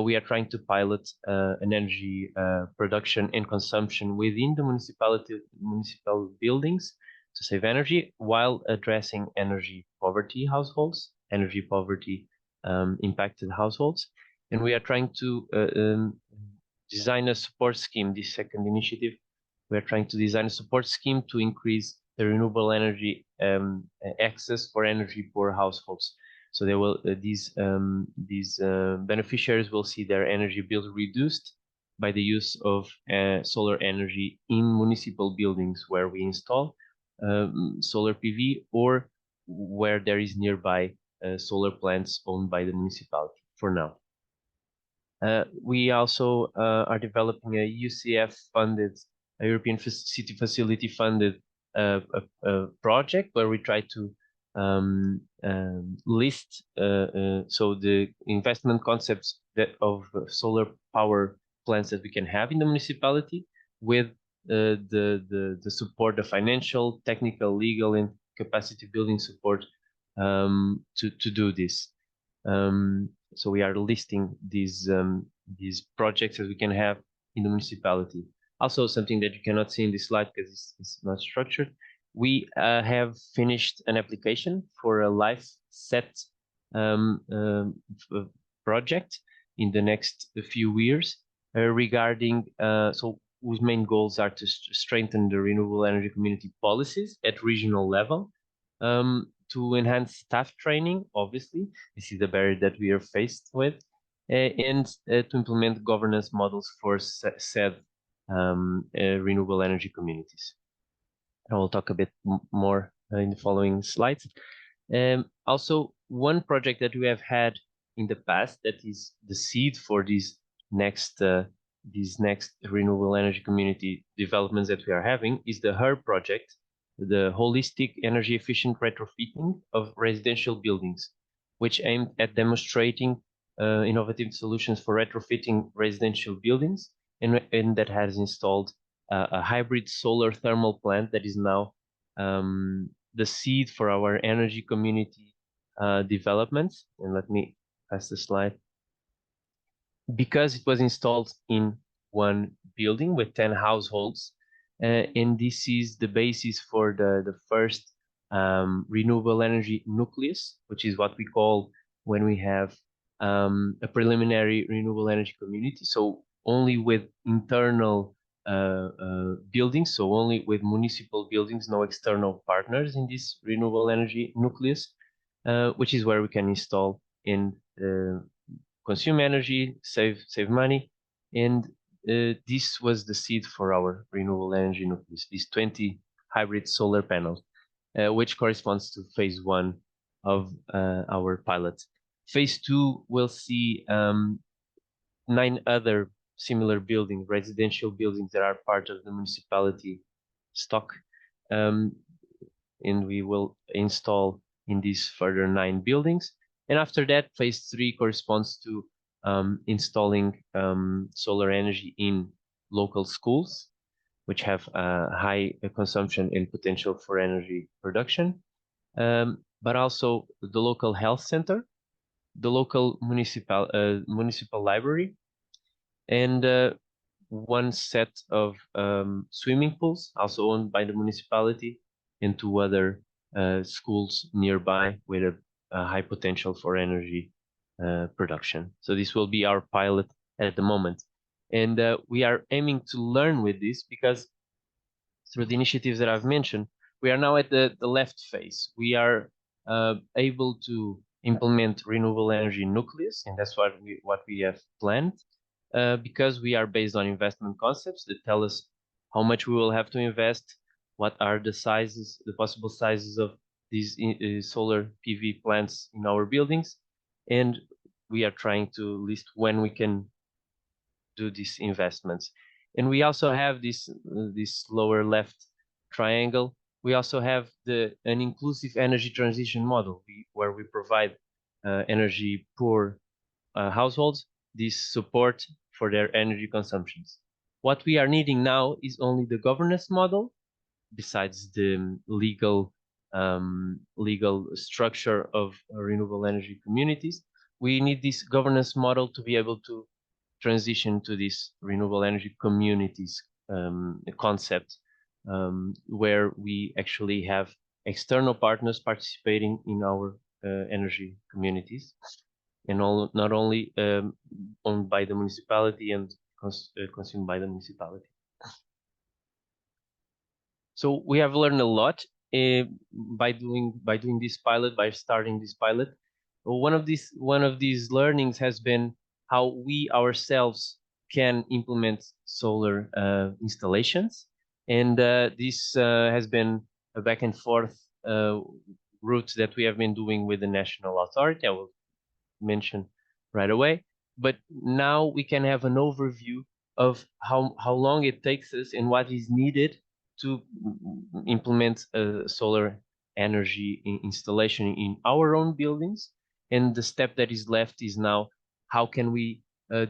we are trying to pilot an energy production and consumption within the municipal buildings to save energy while addressing energy poverty households, energy poverty impacted households. And we are trying to design a support scheme, this second initiative. We are trying to design a support scheme to increase the renewable energy access for energy poor households. So they will these beneficiaries will see their energy bills reduced by the use of solar energy in municipal buildings where we install solar PV or where there is nearby solar plants owned by the municipality for now. We also are developing a UCF funded, a European City Facility funded project where we try to list so the investment concepts of solar power plants that we can have in the municipality with the support, the financial, technical, legal, and capacity building support to do this. So we are listing these projects that we can have in the municipality. Also, something that you cannot see in this slide because it's not structured. We have finished an application for a LifeSet project in the next few years regarding, so whose main goals are to strengthen the renewable energy community policies at regional level, to enhance staff training, obviously, this is the barrier that we are faced with, and to implement governance models for said renewable energy communities. I will talk a bit more in the following slides. Also, one project that we have had in the past that is the seed for these next renewable energy community developments that we are having is the HER project, the holistic energy efficient retrofitting of residential buildings, which aimed at demonstrating innovative solutions for retrofitting residential buildings, and that has installed a hybrid solar thermal plant that is now the seed for our energy community developments. And let me pass the slide. Because it was installed in one building with 10 households, and this is the basis for the first renewable energy nucleus, which is what we call when we have a preliminary renewable energy community. So only with internal buildings, so only with municipal buildings, no external partners in this renewable energy nucleus, which is where we can install and consume energy, save money, and this was the seed for our renewable energy nucleus, these 20 hybrid solar panels, which corresponds to phase 1 of our pilot. Phase 2 will see 9 other similar buildings, residential buildings that are part of the municipality stock, and we will install in these further 9 buildings. And after that, phase 3 corresponds to installing solar energy in local schools, which have high consumption and potential for energy production, but also the local health center, the local municipal library, and one set of swimming pools also owned by the municipality, and 2 other schools nearby with a high potential for energy production. So this will be our pilot at the moment. And we are aiming to learn with this because through the initiatives that I've mentioned, we are now at the left phase. We are able to implement renewable energy nucleus, and that's what we have planned, because we are based on investment concepts that tell us how much we will have to invest, what are the sizes, the possible sizes of these solar PV plants in our buildings, and we are trying to list when we can do these investments. And we also have this lower left triangle. We also have an inclusive energy transition model where we provide energy poor households this support for their energy consumptions. What we are needing now is only the governance model, besides the legal structure of renewable energy communities. We need this governance model to be able to transition to this renewable energy communities concept, where we actually have external partners participating in our energy communities, and not only owned by the municipality and consumed by the municipality. So we have learned a lot by doing this pilot, by starting this pilot. One of these learnings has been how we ourselves can implement solar installations, and this has been a back and forth route that we have been doing with the national authority. I will mention right away, but now we can have an overview of how long it takes us and what is needed to implement a solar energy installation in our own buildings. And the step that is left is now, how can we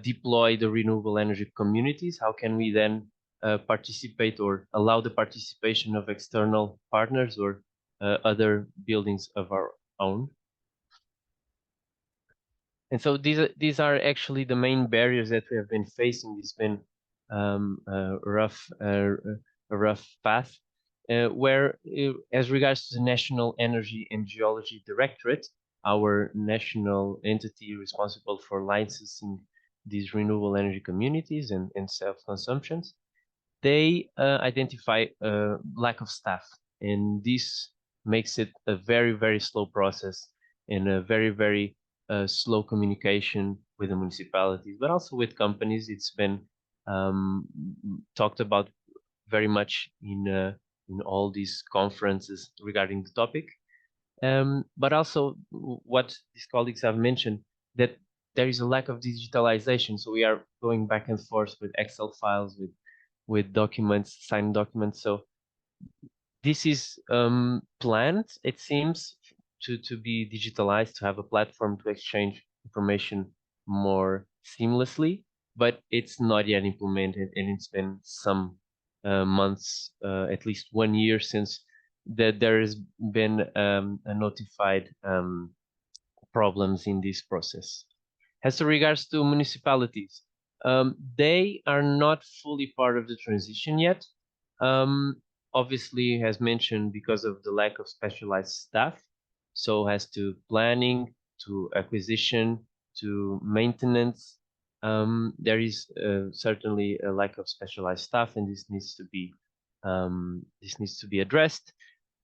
deploy the renewable energy communities? How can we then participate or allow the participation of external partners or other buildings of our own? And so these are actually the main barriers that we have been facing. It's been a rough path, where as regards to the National Energy and Geology Directorate, our national entity responsible for licensing these renewable energy communities and self-consumptions, they identify a lack of staff, and this makes it a very, very slow process and a very, very slow communication with the municipalities, but also with companies. It's been talked about very much in all these conferences regarding the topic. But also what these colleagues have mentioned, that there is a lack of digitalization. So we are going back and forth with Excel files, with documents, signed documents. So this is planned, it seems, to be digitalized, to have a platform to exchange information more seamlessly, but it's not yet implemented, and it's been some months, at least 1 year since that there has been a notified problems in this process. As to regards to municipalities, they are not fully part of the transition yet. Obviously, as mentioned, because of the lack of specialized staff, so as to planning, to acquisition, to maintenance, there is certainly a lack of specialized staff, and this needs to be addressed.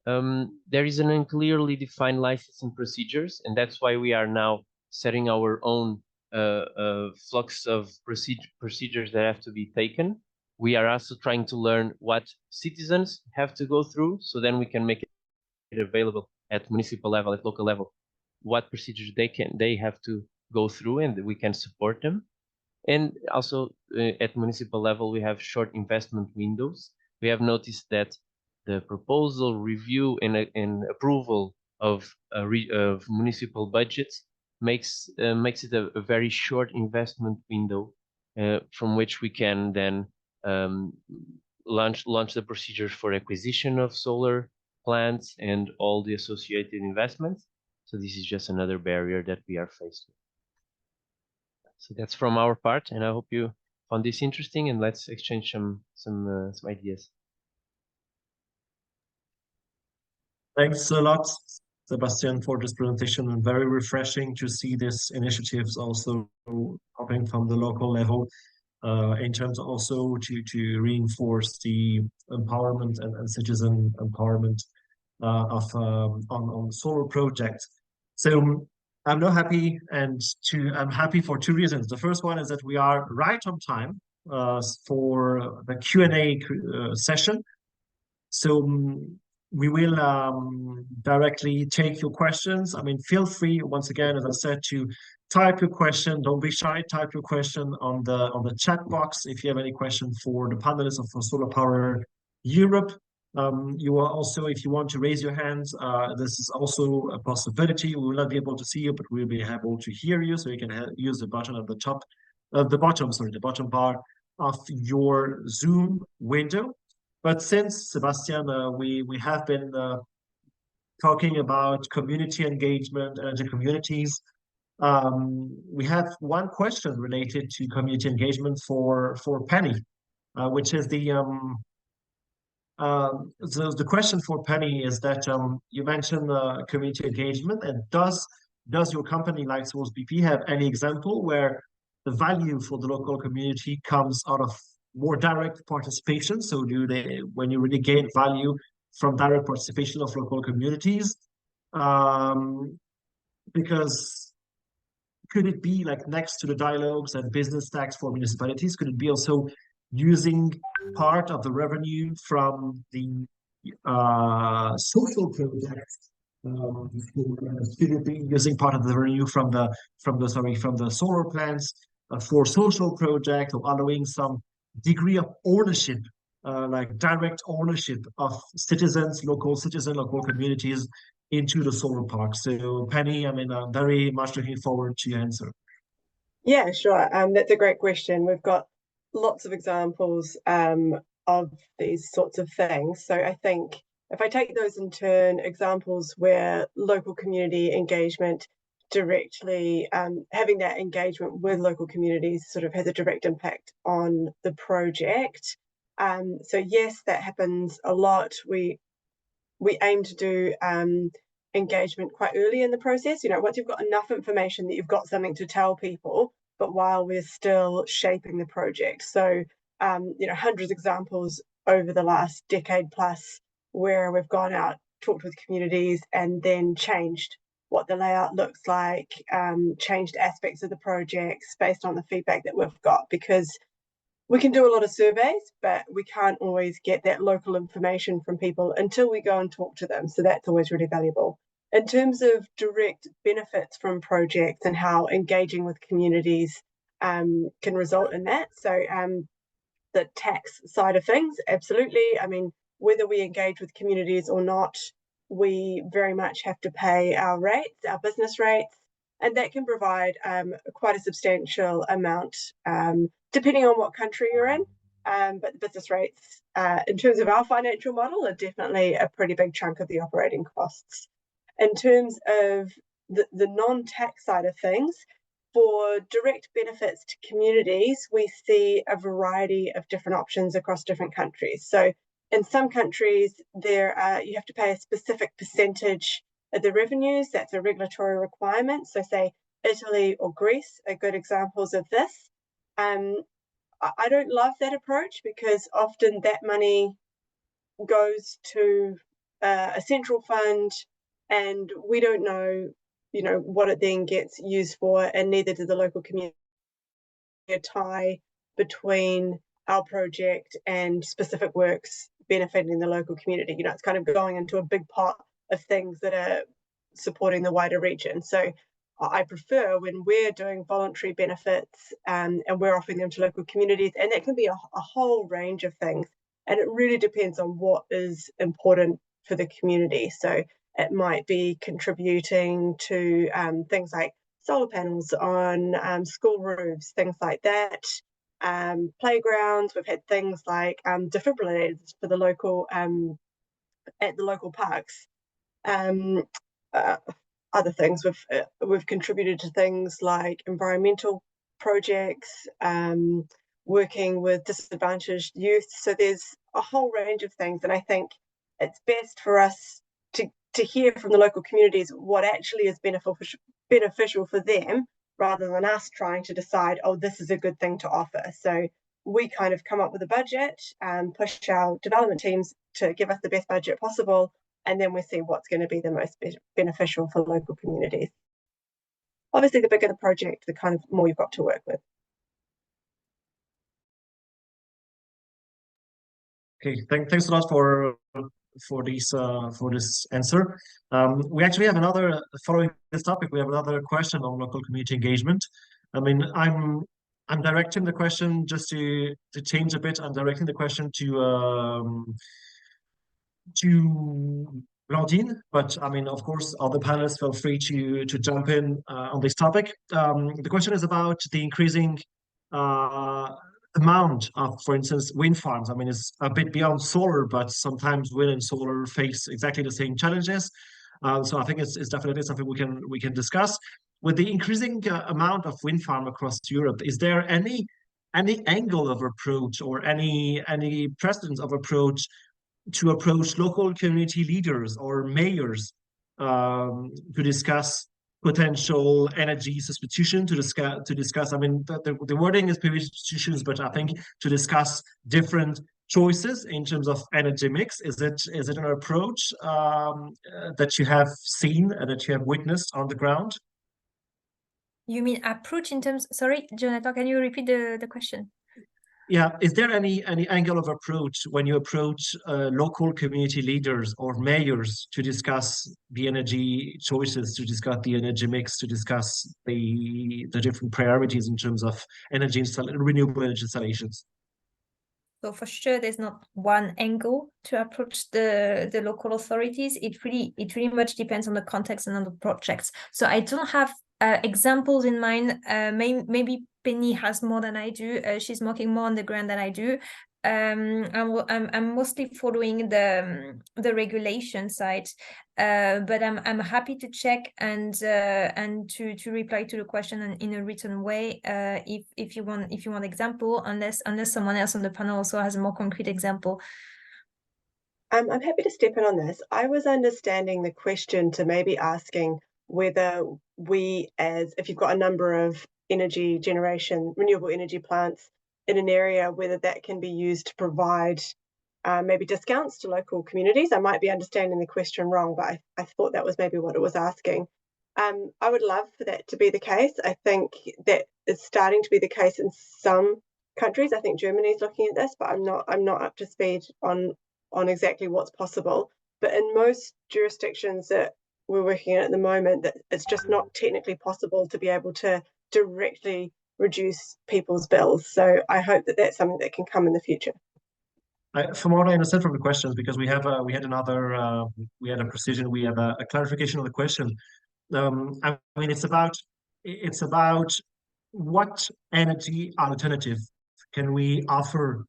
There is an unclearly defined licensing procedures, and that's why we are now setting our own flux of procedures that have to be taken. We are also trying to learn what citizens have to go through, so then we can make it available at municipal level, at local level, what procedures they have to go through, and we can support them. And also at municipal level, we have short investment windows. We have noticed that the proposal, review, and approval of municipal budgets makes it a very short investment window from which we can then launch the procedures for acquisition of solar plants and all the associated investments. So this is just another barrier that we are faced with. So that's from our part, and I hope you found this interesting, and let's exchange some ideas. Thanks a lot, Sebastian, for this presentation, and very refreshing to see these initiatives also coming from the local level, in terms also to reinforce the empowerment and citizen empowerment on solar projects. So I'm not happy, and I'm happy for two reasons. The first one is that we are right on time for the Q&A session. So we will directly take your questions. I mean, feel free, once again, as I said, to type your question. Don't be shy. Type your question on the chat box if you have any question for the panelists of Solar Power Europe. You are also, if you want to raise your hands, this is also a possibility. We will not be able to see you, but we'll be able to hear you. So you can use the button at the top, the bottom bar of your Zoom window. But since, Sebastian, we have been talking about community engagement, energy communities, we have one question related to community engagement for Penny, which is the question for Penny is that you mentioned community engagement, and does your company, like Source BP, have any example where the value for the local community comes out of more direct participation? So when you really gain value from direct participation of local communities, because could it be like next to the dialogues and business tax for municipalities, could it be also using part of the revenue from the social projects? Could it be using part of the revenue from the solar plants for social project, or allowing some degree of ownership, like direct ownership of local communities into the solar park? So Penny, I mean, I'm very much looking forward to your answer. Yeah, sure. That's a great question. We've got lots of examples of these sorts of things. So I think if I take those in turn, examples where local community engagement directly, having that engagement with local communities sort of has a direct impact on the project. So yes, that happens a lot. We aim to do engagement quite early in the process. You know, once you've got enough information that you've got something to tell people, but while we're still shaping the project. So, you know, hundreds of examples over the last decade plus where we've gone out, talked with communities, and then changed what the layout looks like, changed aspects of the projects based on the feedback that we've got, because we can do a lot of surveys, but we can't always get that local information from people until we go and talk to them. So that's always really valuable. In terms of direct benefits from projects and how engaging with communities can result in that. So the tax side of things, absolutely. I mean, whether we engage with communities or not, we very much have to pay our rates, our business rates, and that can provide quite a substantial amount, depending on what country you're in. But the business rates, in terms of our financial model, are definitely a pretty big chunk of the operating costs. In terms of the non-tax side of things, for direct benefits to communities, we see a variety of different options across different countries. So in some countries, you have to pay a specific percentage of the revenues. That's a regulatory requirement. So say Italy or Greece are good examples of this. I don't love that approach because often that money goes to a central fund and we don't know, what it then gets used for, and neither do the local community. A tie between our project and specific works benefiting the local community. It's kind of going into a big pot of things that are supporting the wider region. So I prefer when we're doing voluntary benefits and we're offering them to local communities, and that can be a whole range of things. And it really depends on what is important for the community. So it might be contributing to things like solar panels on school roofs, things like that. Playgrounds, we've had things like defibrillators for the local at the local parks. Other things we've contributed to things like environmental projects, working with disadvantaged youth. So there's a whole range of things, and I think it's best for us to hear from the local communities what actually is beneficial for them, rather than us trying to decide, oh, this is a good thing to offer. So we kind of come up with a budget and push our development teams to give us the best budget possible, and then we see what's going to be the most beneficial for local communities. Obviously, the bigger the project, the kind of more you've got to work with. Okay, thanks a lot for this answer. We actually have another, following this topic, we have another question on local community engagement. I mean, I'm directing the question just to change a bit. I'm directing the question to Blandine, but I mean, of course, other panelists feel free to jump in on this topic. The question is about the increasing amount of, for instance, wind farms. I mean, it's a bit beyond solar, but sometimes wind and solar face exactly the same challenges. So I think it's definitely something we can discuss. With the increasing amount of wind farm across Europe, is there any angle of approach or any precedence of approach to approach local community leaders or mayors to discuss potential energy substitution, to discuss, I mean, the wording is previous substitutions, but I think to discuss different choices in terms of energy mix. Is it an approach that you have seen and that you have witnessed on the ground? You mean approach in terms, sorry, Jonathan, can you repeat the question? Yeah, is there any angle of approach when you approach local community leaders or mayors to discuss the energy choices, to discuss the energy mix, to discuss the different priorities in terms of renewable energy installations? So for sure, there's not one angle to approach the local authorities. It really much depends on the context and on the projects. So I don't have examples in mind. Maybe Penny has more than I do. She's working more on the ground than I do. I'm mostly following the regulation side, but I'm happy to check and to reply to the question in a written way if you want example, unless someone else on the panel also has a more concrete example. I'm happy to step in on this. I was understanding the question to maybe asking whether we, if you've got a number of energy generation, renewable energy plants in an area, whether that can be used to provide maybe discounts to local communities. I might be understanding the question wrong, but I thought that was maybe what it was asking. I would love for that to be the case. I think that is starting to be the case in some countries. I think Germany is looking at this, but I'm not up to speed on exactly what's possible. But in most jurisdictions that we're working at the moment, that it's just not technically possible to be able to directly reduce people's bills. So I hope that that's something that can come in the future. From what I understand from the questions, because we had a precision, we have a clarification of the question. I mean, it's about what energy alternative can we offer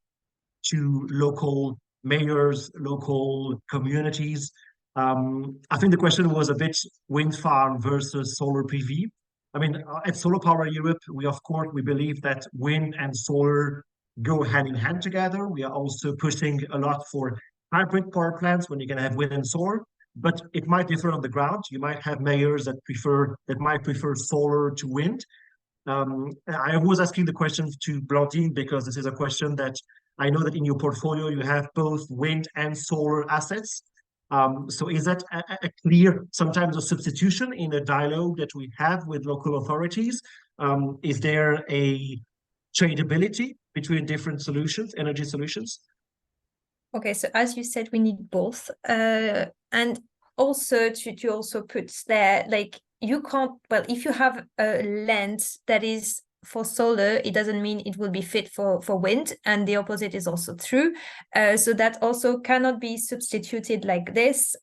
to local mayors, local communities. I think the question was a bit wind farm versus solar PV. I mean, at Solar Power Europe, we believe that wind and solar go hand in hand together. We are also pushing a lot for hybrid power plants when you're going to have wind and solar, but it might differ on the ground. You might have mayors that might prefer solar to wind. I was asking the question to Blandine because this is a question that I know that in your portfolio you have both wind and solar assets. So is that a clear, sometimes a substitution in a dialogue that we have with local authorities? Is there a tradability between different solutions, energy solutions? Okay, so as you said, we need both. And also to also put there, like you can't, well, if you have a land that is for solar, it doesn't mean it will be fit for wind, and the opposite is also true. So that also cannot be substituted like this.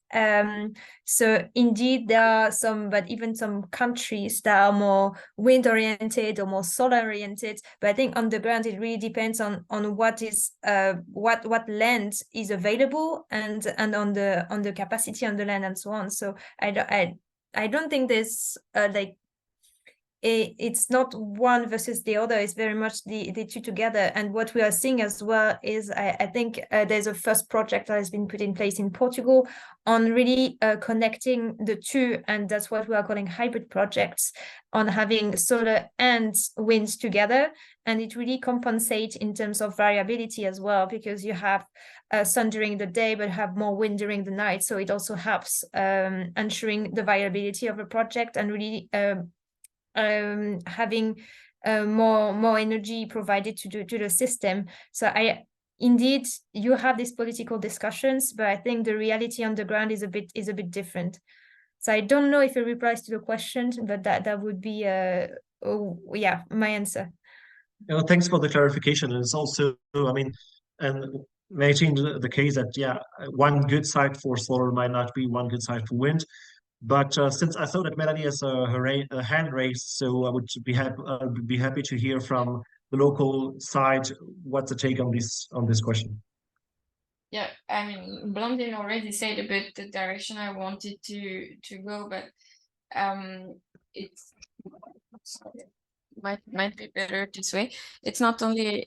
So indeed there are some, but even some countries that are more wind oriented or more solar oriented. But I think on the ground it really depends on what is what land is available and on the capacity on the land and so on. So I don't think there's like it's not one versus the other. It's very much the two together. And what we are seeing as well is I think there's a first project that has been put in place in Portugal on really connecting the two, and that's what we are calling hybrid projects, on having solar and wind together. And it really compensates in terms of variability as well, because you have sun during the day but have more wind during the night. So it also helps ensuring the viability of a project and really having more energy provided to the system. So indeed you have these political discussions, but I think the reality on the ground is a bit different. So I don't know if it replies to the question, but that would be yeah, my answer. Thanks for the clarification. And it's also, I mean, and making the case that one good site for solar might not be one good site for wind. But since I saw that Melanie has her hand raised, so I would be happy to hear from the local side what's the take on this question. Yeah, I mean, Blandine already said a bit the direction I wanted to go, but it's might be better this way. It's not only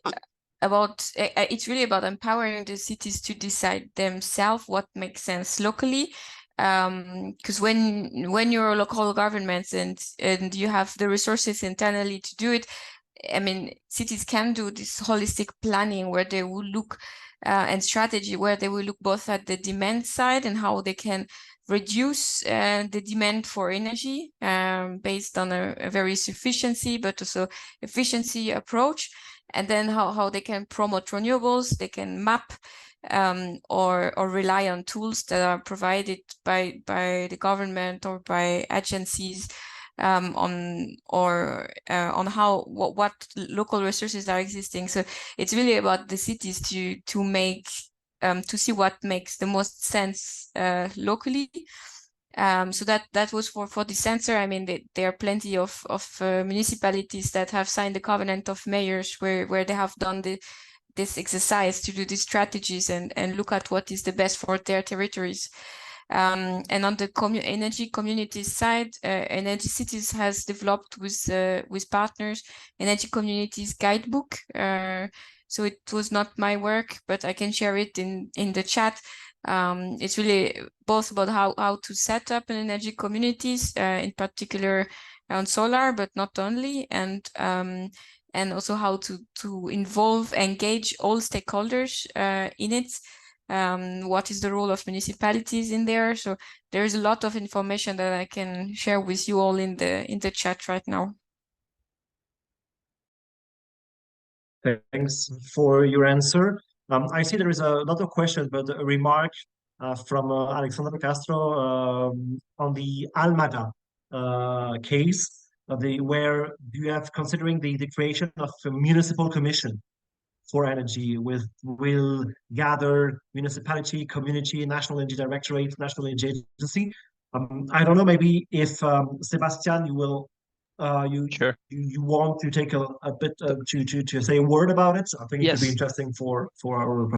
about it's really about empowering the cities to decide themselves what makes sense locally. Because when you're a local government and you have the resources internally to do it, I mean, cities can do this holistic planning where they will look and strategy where they will look both at the demand side and how they can reduce the demand for energy based on a very sufficiency but also efficiency approach, and then how they can promote renewables, they can map or rely on tools that are provided by the government or by agencies on how what local resources are existing. So it's really about the cities to make to see what makes the most sense locally. So that was for the sensor. I mean, there are plenty of municipalities that have signed the covenant of mayors where they have done this exercise to do these strategies and look at what is the best for their territories. And on the energy communities side, Energy Cities has developed with partners Energy Communities Guidebook. So it was not my work, but I can share it in the chat. It's really both about how to set up an energy communities, in particular on solar, but not only, and also how to engage all stakeholders in it. What is the role of municipalities in there? So there is a lot of information that I can share with you all in the chat right now. Thanks for your answer. I see there is another question, but a remark from Alexandra Castro on the Almada case, where you have considering the creation of a municipal commission for energy will gather municipality, community, national energy directorate, national energy agency. I don't know, maybe if Sebastian, you will Sure. you want to take a bit to say a word about it. I think it could be Yes. interesting for our.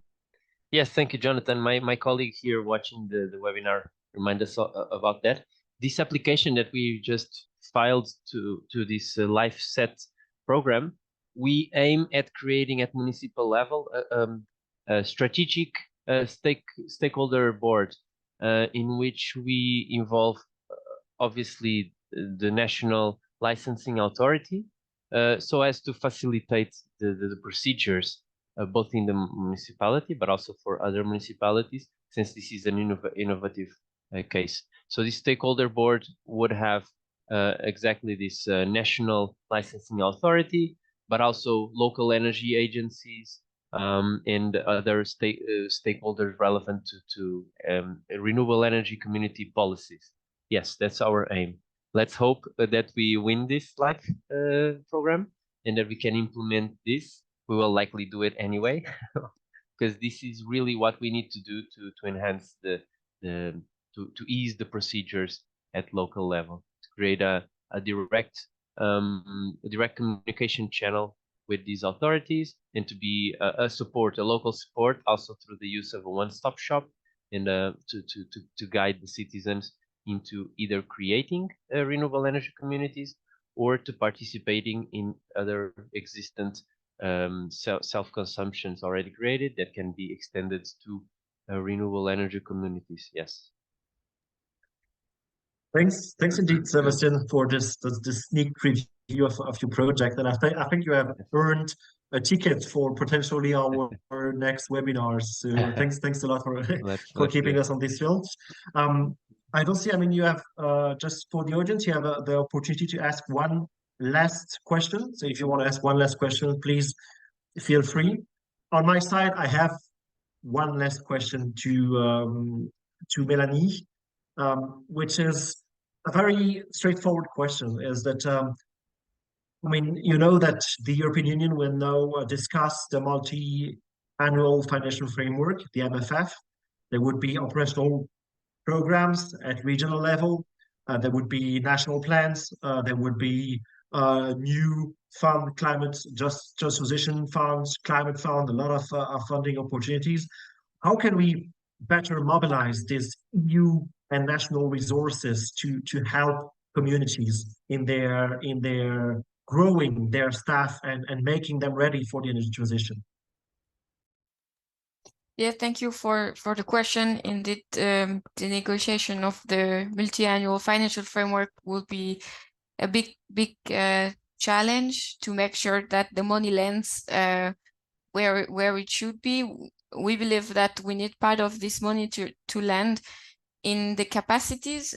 Yes, thank you, Jonathan. My colleague here watching the webinar reminded us about that. This application that we just filed to this LifeSet program, we aim at creating at municipal level a strategic stakeholder board in which we involve obviously the national licensing authority so as to facilitate the procedures both in the municipality, but also for other municipalities, since this is an innovative case. So this stakeholder board would have exactly this national licensing authority, but also local energy agencies and other stakeholders relevant to renewable energy community policies. Yes, that's our aim. Let's hope that we win this live program and that we can implement this. We will likely do it anyway, because this is really what we need to do to enhance to ease the procedures at local level, to create a direct communication channel with these authorities, and to be a local support, also through the use of a one-stop shop, and to guide the citizens into either creating renewable energy communities or to participating in other existent self-consumptions already created that can be extended to renewable energy communities. Yes. Thanks indeed, Sebastian, for this sneak preview of your project, and I think you have earned a ticket for potentially our next webinars. So thanks a lot for keeping us on this field. I don't see. I mean, you have just for the audience, you have the opportunity to ask one last question. So if you want to ask one last question, please feel free. On my side, I have one last question to Melanie, which is a very straightforward question. Is that I mean, you know that the European Union will now discuss the multi-annual financial framework, the MFF. There would be operational programs at regional level. There would be national plans. There would be new fund, climate just transition funds, climate fund, a lot of funding opportunities. How can we better mobilize these EU and national resources to help communities in their growing their staff and making them ready for the energy transition? Yeah, thank you for the question. Indeed, the negotiation of the multi-annual financial framework will be a big challenge to make sure that the money lands where it should be. We believe that we need part of this money to land in the capacities.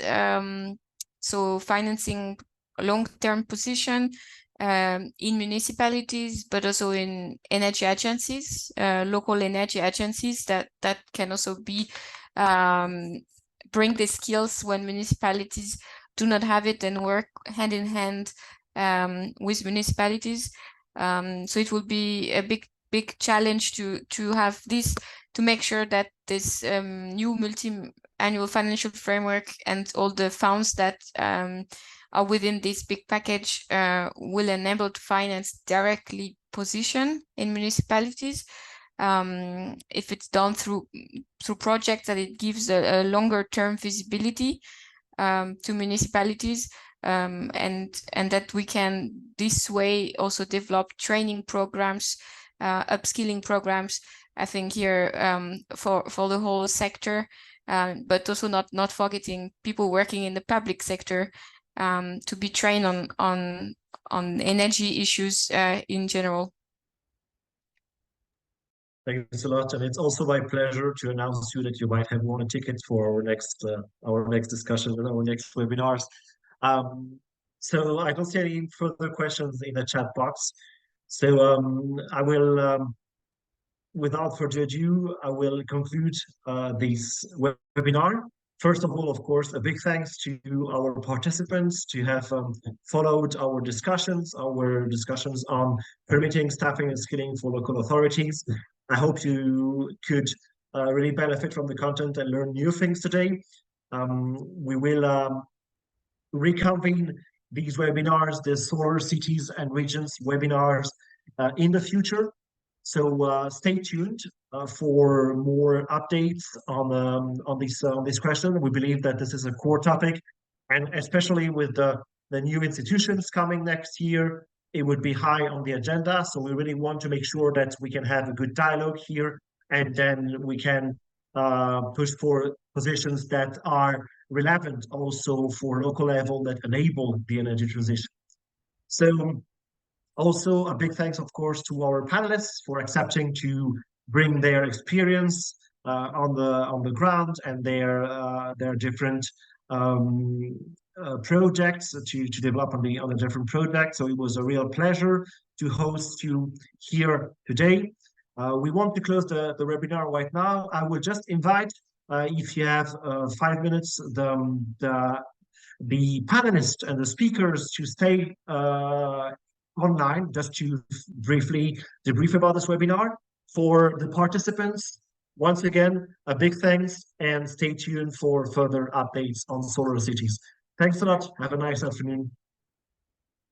So financing a long-term position in municipalities, but also in energy agencies, local energy agencies that can also be bring the skills when municipalities do not have it and work hand in hand with municipalities. So it will be a big challenge to have this, to make sure that this new multi-annual financial framework and all the funds that are within this big package will enable to finance directly position in municipalities. If it's done through projects, that it gives a longer term visibility to municipalities, and that we can this way also develop training programs, upskilling programs. I think here for the whole sector, but also not forgetting people working in the public sector, to be trained on energy issues in general. Thanks a lot, and it's also my pleasure to announce to you that you might have won a ticket for our next discussion and our next webinars. So I don't see any further questions in the chat box. So I will without further ado, I will conclude this webinar. First of all, of course, a big thanks to our participants to have followed our discussions on permitting, staffing, and skilling for local authorities. I hope you could really benefit from the content and learn new things today. We will reconvene these webinars, the Solar Cities and Regions webinars in the future. So stay tuned for more updates on this question. We believe that this is a core topic, and especially with the new institutions coming next year, it would be high on the agenda. So we really want to make sure that we can have a good dialogue here, and then we can push for positions that are relevant also for local level that enable the energy transition. So also a big thanks, of course, to our panelists for accepting to bring their experience on the ground and their different projects to develop on the different projects. So it was a real pleasure to host you here today. We want to close the webinar right now. I will just invite, if you have 5 minutes, the panelists and the speakers to stay online, just to briefly debrief about this webinar. For the participants, once again, a big thanks, and stay tuned for further updates on Solar Cities. Thanks a lot. Have a nice afternoon.